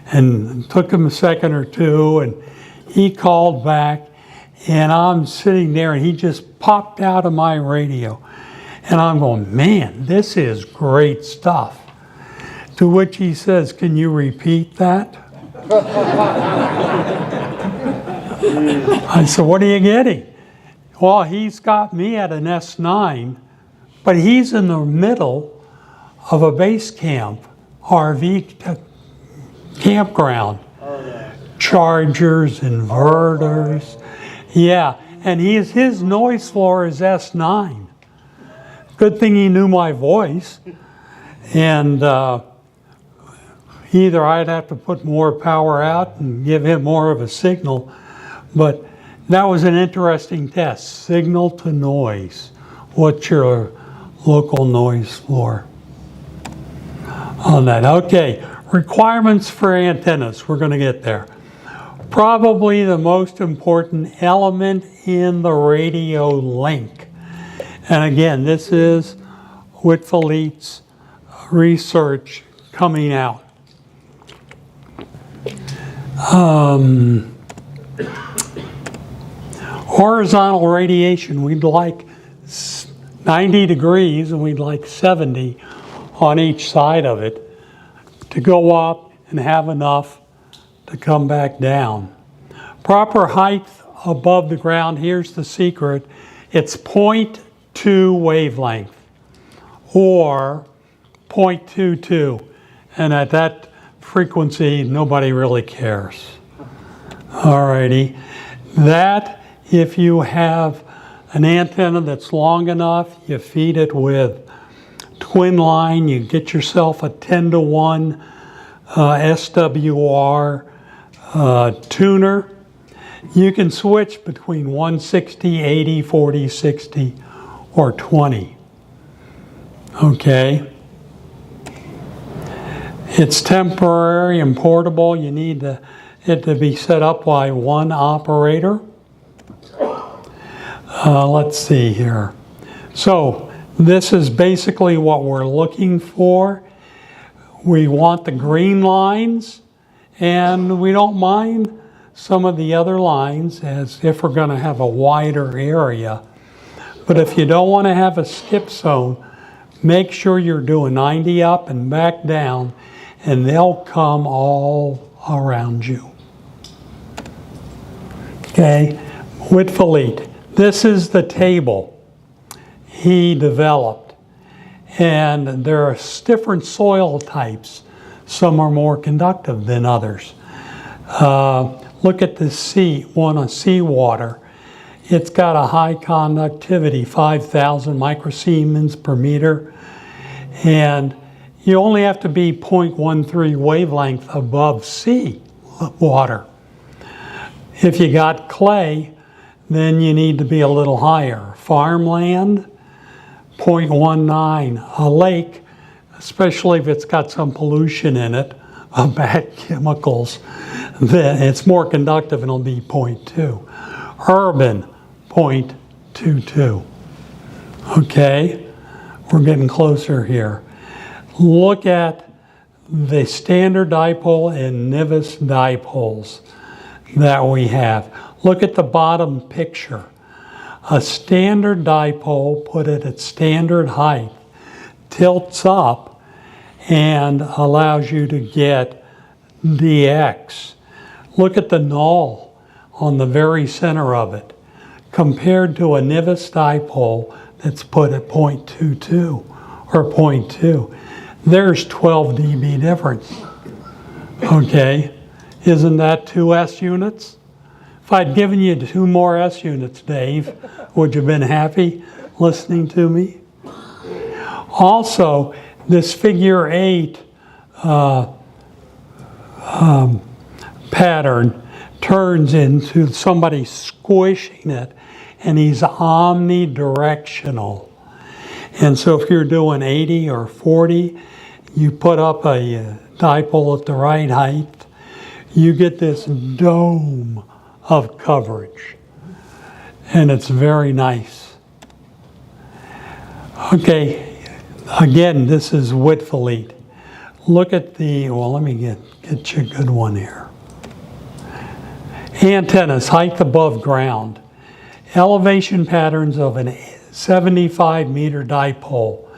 and took him a second or two, and he called back, and I'm sitting there, and he just popped out of my radio. And I'm going, man, this is great stuff. To which he says, can you repeat that? I said, what are you getting? Well, he's got me at an S9, but he's in the middle of a base camp, RV campground. Chargers, inverters. Yeah, and his noise floor is S9. Good thing he knew my voice. And either I'd have to put more power out and give him more of a signal, but that was an interesting test. Signal to noise. What's your local noise floor on that? Okay, requirements for antennas. We're going to get there. Probably the most important element in the radio link. And again, this is Whitfield's research coming out. Horizontal radiation, we'd like 90 degrees and we'd like 70 on each side of it to go up and have enough to come back down. Proper height above the ground, here's the secret, it's 0.2 wavelength or 0.22, and at that frequency nobody really cares. Alrighty, that if you have an antenna that's long enough, you feed it with twin line, you get yourself a 10-to-1 SWR tuner. You can switch between 160, 80, 40, 60, or 20. Okay. It's temporary and portable. You need it to be set up by one operator. Let's see here. So this is basically what we're looking for. We want the green lines, and we don't mind some of the other lines as if we're going to have a wider area. But if you don't want to have a skip zone, make sure you're doing 90 up and back down, and they'll come all around you. Okay, Whitfield, this is the table he developed. And there are different soil types. Some are more conductive than others. Look at the one on seawater. It's got a high conductivity, 5,000 microsiemens per meter. And you only have to be 0.13 wavelength above sea water. If you got clay, then you need to be a little higher. Farmland, 0.19. A lake, especially if it's got some pollution in it, bad chemicals, then it's more conductive and it'll be 0.2. Urban, 0.22. Okay, we're getting closer here. Look at the standard dipole and NVIS dipoles that we have. Look at the bottom picture. A standard dipole, put it at standard height, tilts up and allows you to get dx. Look at the null on the very center of it, compared to a NVIS dipole that's put at 0.22 or 0.2. There's 12 dB difference. Okay, isn't that 2 S units? If I'd given you 2 more S units, Dave, would you have been happy listening to me? Also, this figure 8 pattern turns into somebody squishing it, and he's omnidirectional. And so if you're doing 80 or 40, you put up a dipole at the right height, you get this dome of coverage, and it's very nice. Okay, again, this is Whitfield. Look at the, well, let me get you a good one here. Antennas, height above ground. Elevation patterns of a 75 meter dipole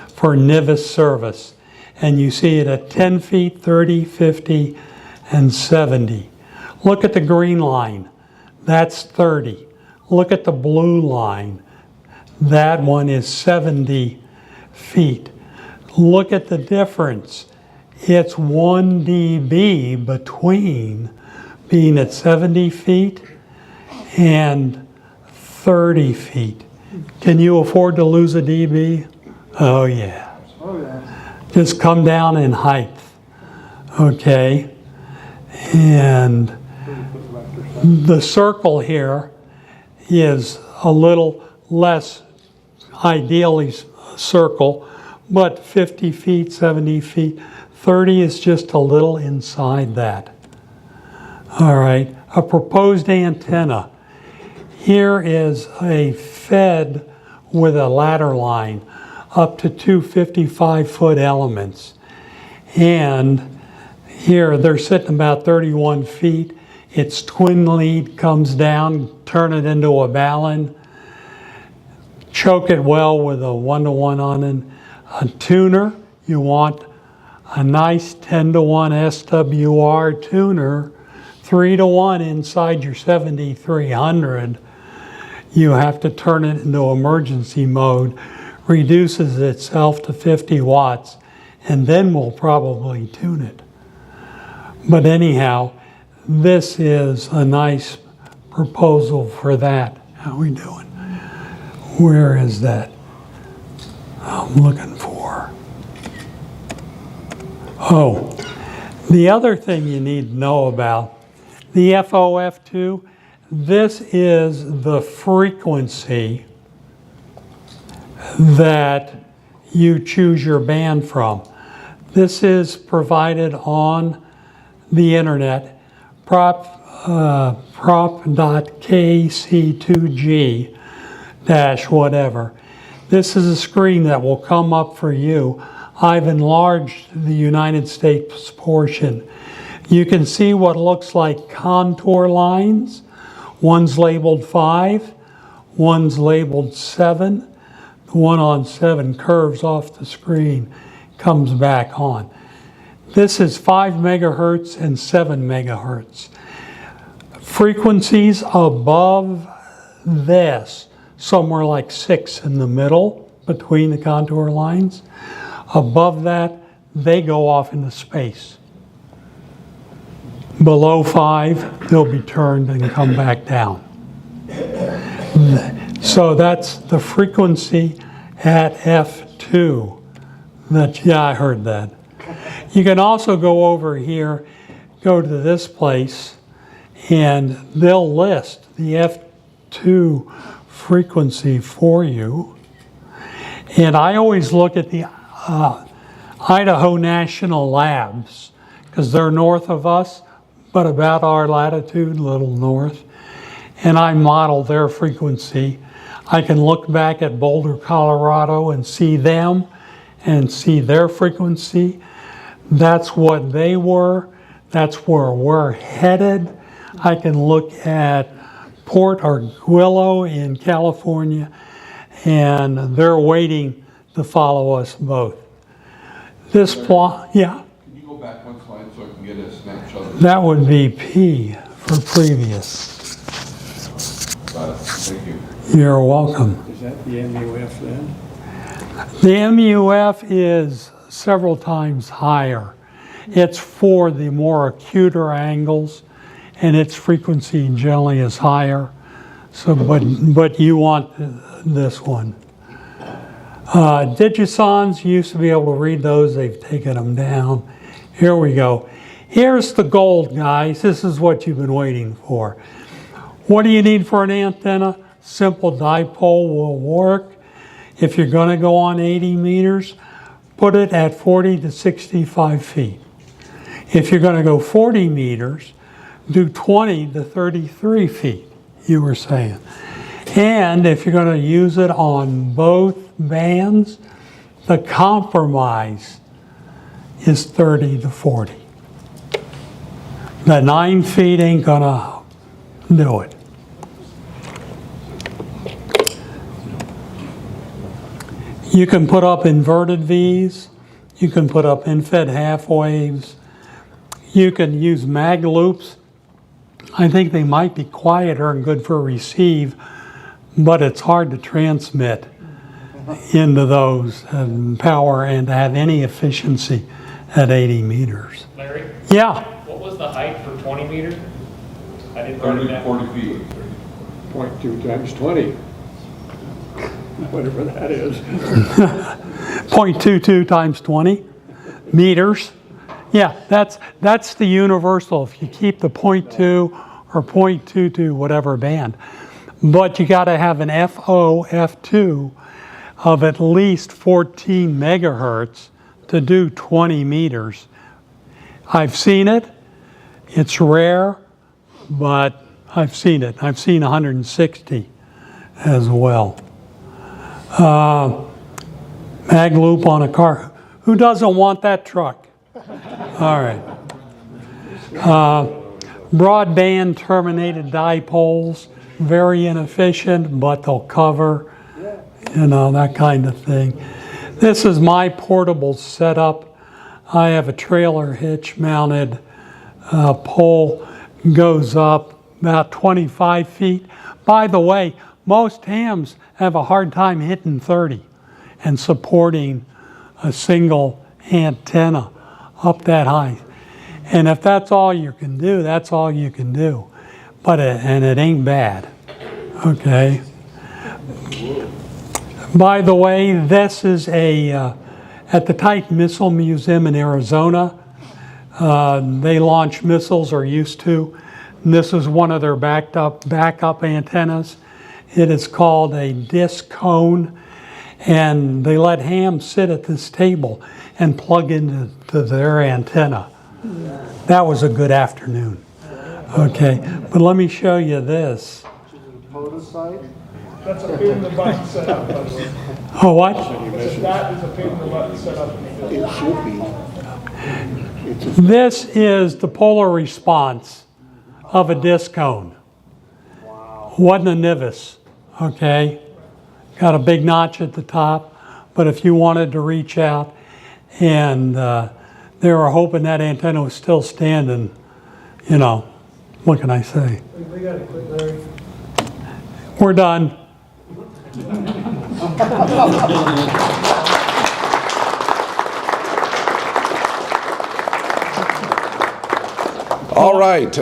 for NVIS service. And you see it at 10 feet, 30, 50, and 70. Look at the green line, that's 30. Look at the blue line, that one is 70 feet. Look at the difference. It's 1 dB between being at 70 feet and 30 feet. Can you afford to lose a dB? Oh yeah. Just come down in height, okay? And the circle here is a little less ideally circle, but 50 feet, 70 feet, 30 is just a little inside that. All right, a proposed antenna. Here is a fed with a ladder line up to 2 55-foot elements. And here they're sitting about 31 feet. Its twin lead comes down, turn it into a ballon, choke it well with a 1-to-1 on a tuner. You want a nice 10-to-1 SWR tuner, 3-to-1 inside your 7300. You have to turn it into emergency mode, reduces itself to 50 watts, and then we'll probably tune it. But anyhow, this is a nice proposal for that. How we doing? Where is that? I'm looking for. Oh, the other thing you need to know about, the FOF2, this is the frequency that you choose your band from. This is provided on the internet, prop.kc2g dash whatever. This is a screen that will come up for you. I've enlarged the United States portion. You can see what looks like contour lines. One's labeled 5, One's labeled 7. The one on 7 curves off the screen, comes back on. This is 5 megahertz and 7 megahertz. Frequencies above this, somewhere like 6 in the middle between the contour lines. Above that, they go off into space. Below 5, they'll be turned and come back down. So that's the frequency at F2. Yeah, I heard that. You can also go over here, go to this place, and they'll list the F2 frequency for you. And I always look at the Idaho National Labs, because they're north of us, but about our latitude, a little north. And I model their frequency. I can look back at Boulder, Colorado and see them and see their frequency. That's what they were. That's where we're headed. I can look at Port Arguello in California, and they're waiting to follow us both. This plot, yeah? Can you go back one slide so I can get a snapshot? That would be P for previous. Got it. Thank you. You're welcome. Is that the MUF then? The MUF is several times higher. It's for the more acuter angles, and its frequency generally is higher. So, but you want this one. Digisons, you used to be able to read those. They've taken them down. Here we go. Here's the gold, guys. This is what you've been waiting for. What do you need for an antenna? Simple dipole will work. If you're going to go on 80 meters, put it at 40 to 65 feet. If you're going to go 40 meters, do 20 to 33 feet, you were saying. And if you're going to use it on both bands, the compromise is 30 to 40. The 9 feet ain't going to do it. You can put up inverted V's. You can put up infed half waves. You can use mag loops. I think they might be quieter and good for receive, but it's hard to transmit into those and power and have any efficiency at 80 meters. Larry? Yeah. What was the height for 20 meters? I didn't write it down. 40 feet. 0.2 times 20. Whatever that is. 0.22 times 20 meters. Yeah, that's the universal. If you keep the 0.2 or 0.22, whatever band. But you got to have an F2 of at least 14 megahertz to do 20 meters. I've seen it. It's rare, but I've seen it. I've seen 160 as well. Mag loop on a car. Who doesn't want that truck? All right. Broadband terminated dipoles, very inefficient, but they'll cover, you know, that kind of thing. This is my portable setup. I have a trailer hitch mounted pole, goes up about 25 feet. By the way, most hams have a hard time hitting 30 and supporting a single antenna up that high. And if that's all you can do, that's all you can do. But and it ain't bad, okay? By the way, this is at the Titan Missile Museum in Arizona. They launch missiles, or used to. And this is one of their backup antennas. It is called a disc cone, and they let hams sit at this table and plug into their antenna. That was a good afternoon. Okay, but let me show you this. That's a pain in the butt setup, by the way. Oh, what? That is a pain in the butt setup. It should be. This is the polar response of a disc cone. Wasn't a NVIS, okay? Got a big notch at the top, but if you wanted to reach out, and they were hoping that antenna was still standing, you know, what can I say? We got to quit, Larry. We're done. All right,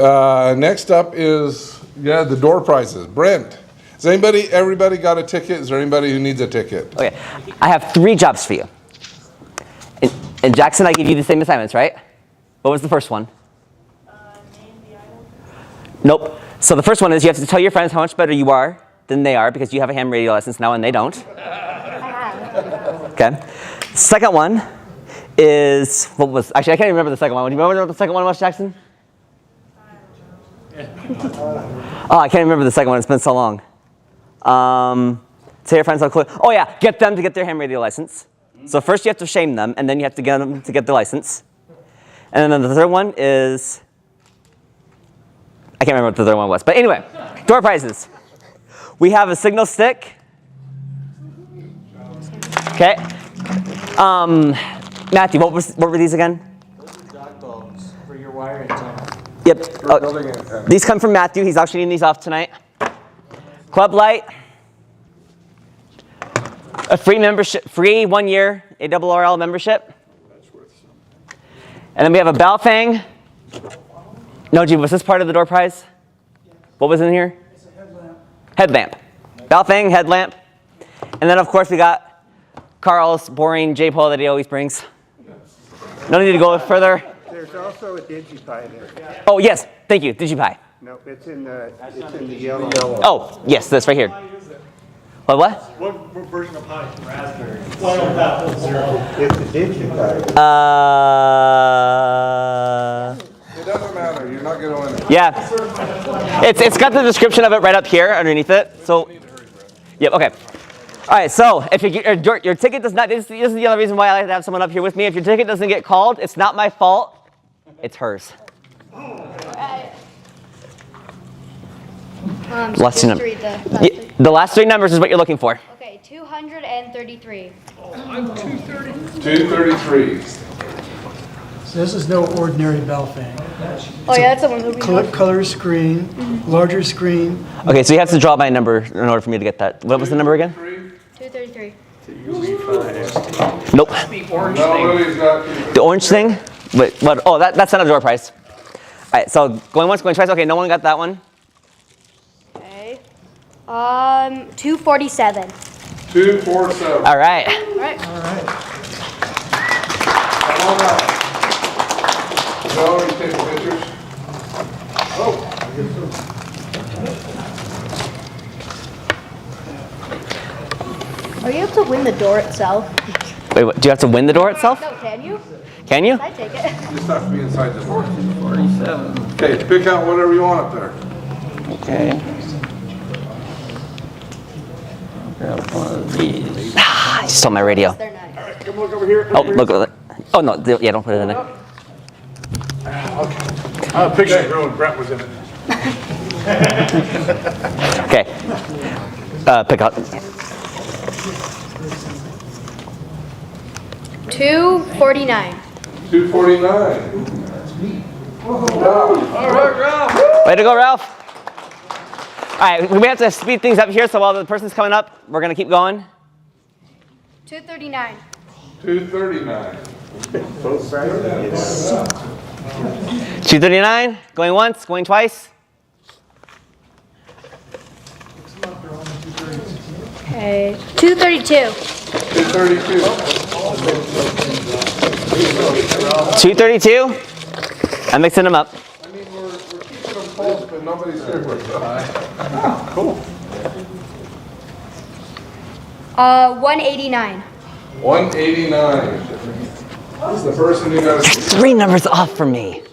next up is, the door prizes. Brent, has everybody got a ticket? Is there anybody who needs a ticket? Okay, I have 3 jobs for you. And Jackson, I gave you the same assignments, right? What was the first one? Nope. So the first one is you have to tell your friends how much better you are than they are because you have a ham radio license now and they don't. Okay. Second one is, actually I can't even remember the second one. Do you remember what the second one was, Jackson? Oh, I can't remember the second one. It's been so long. Tell your friends how cool. Oh yeah, get them to get their ham radio license. So first you have to shame them, and then you have to get them to get the license. And then the third one is, I can't remember what the third one was. But anyway, door prizes. We have a signal stick. Okay. Matthew, what were these again? Those are dog bulbs for your wire antenna. Yep. These come from Matthew. He's actually getting these off tonight. Club light. A free membership, free 1-year ARRL membership. And then we have a Baofeng. No, G, was this part of the door prize? What was in here? It's a headlamp. Headlamp. Baofeng, headlamp. And then, of course, we got Carl's boring J-pole that he always brings. No need to go further. There's also a DigiPi there. Oh, yes. Thank you. DigiPi. No, it's in the yellow. Oh, yes. That's right here. What? What version of pie? Raspberry. It's a DigiPi. It doesn't matter. You're not going to win it. Yeah. It's got the description of it right up here underneath it. So, yep. Okay. All right. So if your ticket does not, this is the other reason why I like to have someone up here with me. If your ticket doesn't get called, it's not my fault. It's hers. So just read The last 3 numbers is what you're looking for. Okay, 233. I'm 230. 233. So this is no ordinary Baofeng. Oh yeah, that's the one that we have. Color screen, larger screen. Okay, so you have to draw my number in order for me to get that. What was the number again? 233. Nope. The orange The orange thing? Wait, what? Oh, that's not a door prize. All right, so going once, going twice. Okay, no one got that one. Okay. 247. 247. All right. All right. Come on out. No, you take pictures. Oh. Are you able to win the door itself? Wait, what, do you have to win the door itself? No, can you? Can you? I take it. You just have to be inside the door. 47. Okay, pick out whatever you want up there. Okay. Ah, I just stole my radio. They're nice. All right, come look over here. Oh, look at that. Oh, no, yeah, don't put it in there. Okay. I have a picture of when Brent was in it. Okay. Pick out. 249. 249. All right, Ralph. Way to go, Ralph. All right, we may have to speed things up here, so while the person's coming up, we're going to keep going. 239. 239. 239. Going once, going twice. Okay. 232. 232. 232. I'm mixing them up. I mean, we're keeping them close, but nobody's here with us. Cool. 189. 189. This is the person who got 3 numbers off from me.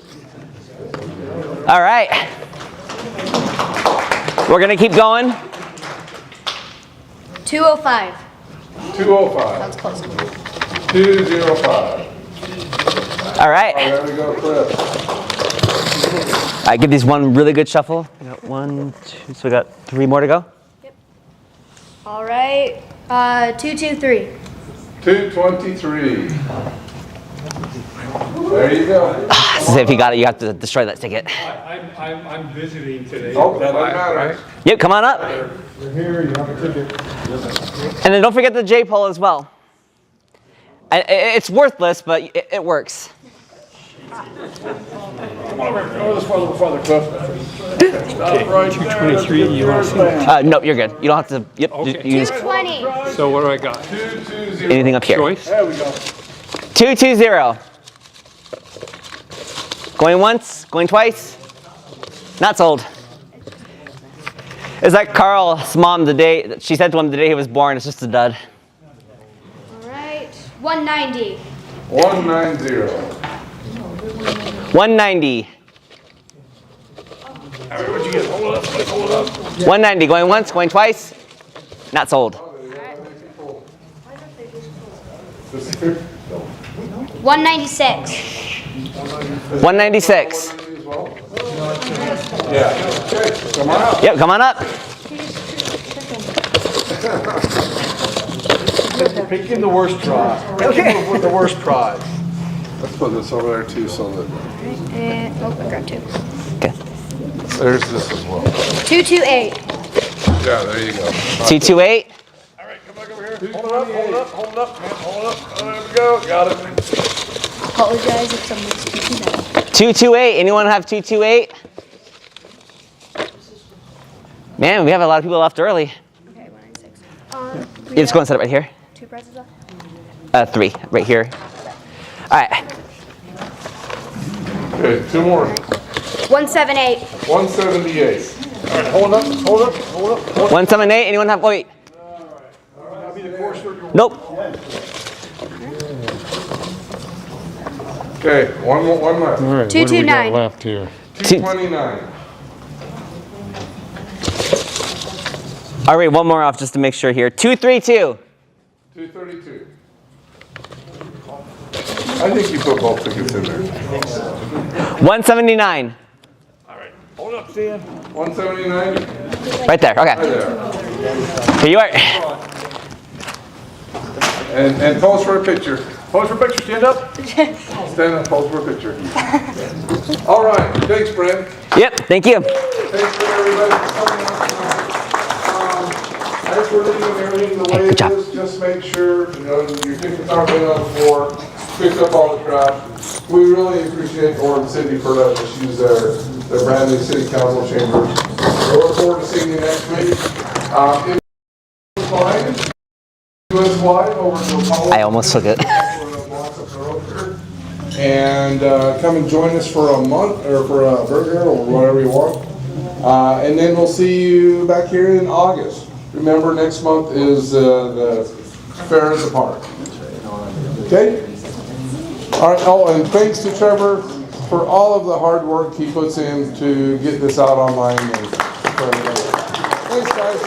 All right. We're going to keep going. 205. 205. That's close to me. 205. All right. There we go, Cliff. I give these one really good shuffle. We got 1, 2, so we got 3 more to go. Yep. All right. 223. 223. There you go. So if you got it, you have to destroy that ticket. I'm visiting today. Oh, that matters. Yep, come on up. You're here, you have a ticket. And then don't forget the J-pole as well. It's worthless, but it works. Come on over here, go this far, a little farther, Cliff. Okay, 223, you want to see that? Nope, you're good. You don't have to. Yep. Okay. You just, 220. So what do I got? anything up here. Choice? There we go. 220. Going once, going twice. Not sold. Is that Carl's mom the day, she said to him the day he was born, it's just a dud. All right. 190. 190. 190. All right, what'd you get? Hold it up, hold it up. 190, going once, going twice. Not sold. 196. 196. Yeah. Okay, come on up. Yep, come on up. Picking the worst prize. Picking with the worst prize. Let's put this over there too so that And, I grabbed 2. there's this as well. 228. Yeah, there you go. 228. All right, come back over here. Hold it up, hold it up, hold it up, man, hold it up. Oh, there we go, got it. Apologize if someone's speaking that. 228. Anyone have 228? Man, we have a lot of people left early. Okay, 196. You just go and set it right here. 2 prizes left? 3, right here. All right. Okay, 2 more. 178. 178. All right, hold up, hold up, hold up. 178. Anyone have? Wait. That'll be the course for your. Nope. Okay, one left. All right, what do we got 229. left here? 229. All right, one more off just to make sure here. 232. 232. I think you put both tickets in there. 179. All right, hold up, Stan. 179. Right there. Okay. Right there. Here you are. And pose for a picture. Pose for a picture, stand up. Stand up, pose for a picture. All right, thanks, Brent. Yep. Thank you. Thanks for everybody for coming out tonight. As we're leaving everything the way it is, just make sure, your tickets aren't laying on the floor. Pick up all the trash. We really appreciate Orange City for letting us use their brand new city council chambers. We look forward to seeing you next week. If it's fine, US wide over to Apollo. I almost took it. And come and join us for a month or for a burger or whatever you want. And then we'll see you back here in August. Remember, next month is the fair at the park. Okay? All right. Oh, and thanks to Trevor for all of the hard work he puts in to get this out online. And for everybody. Thanks, guys.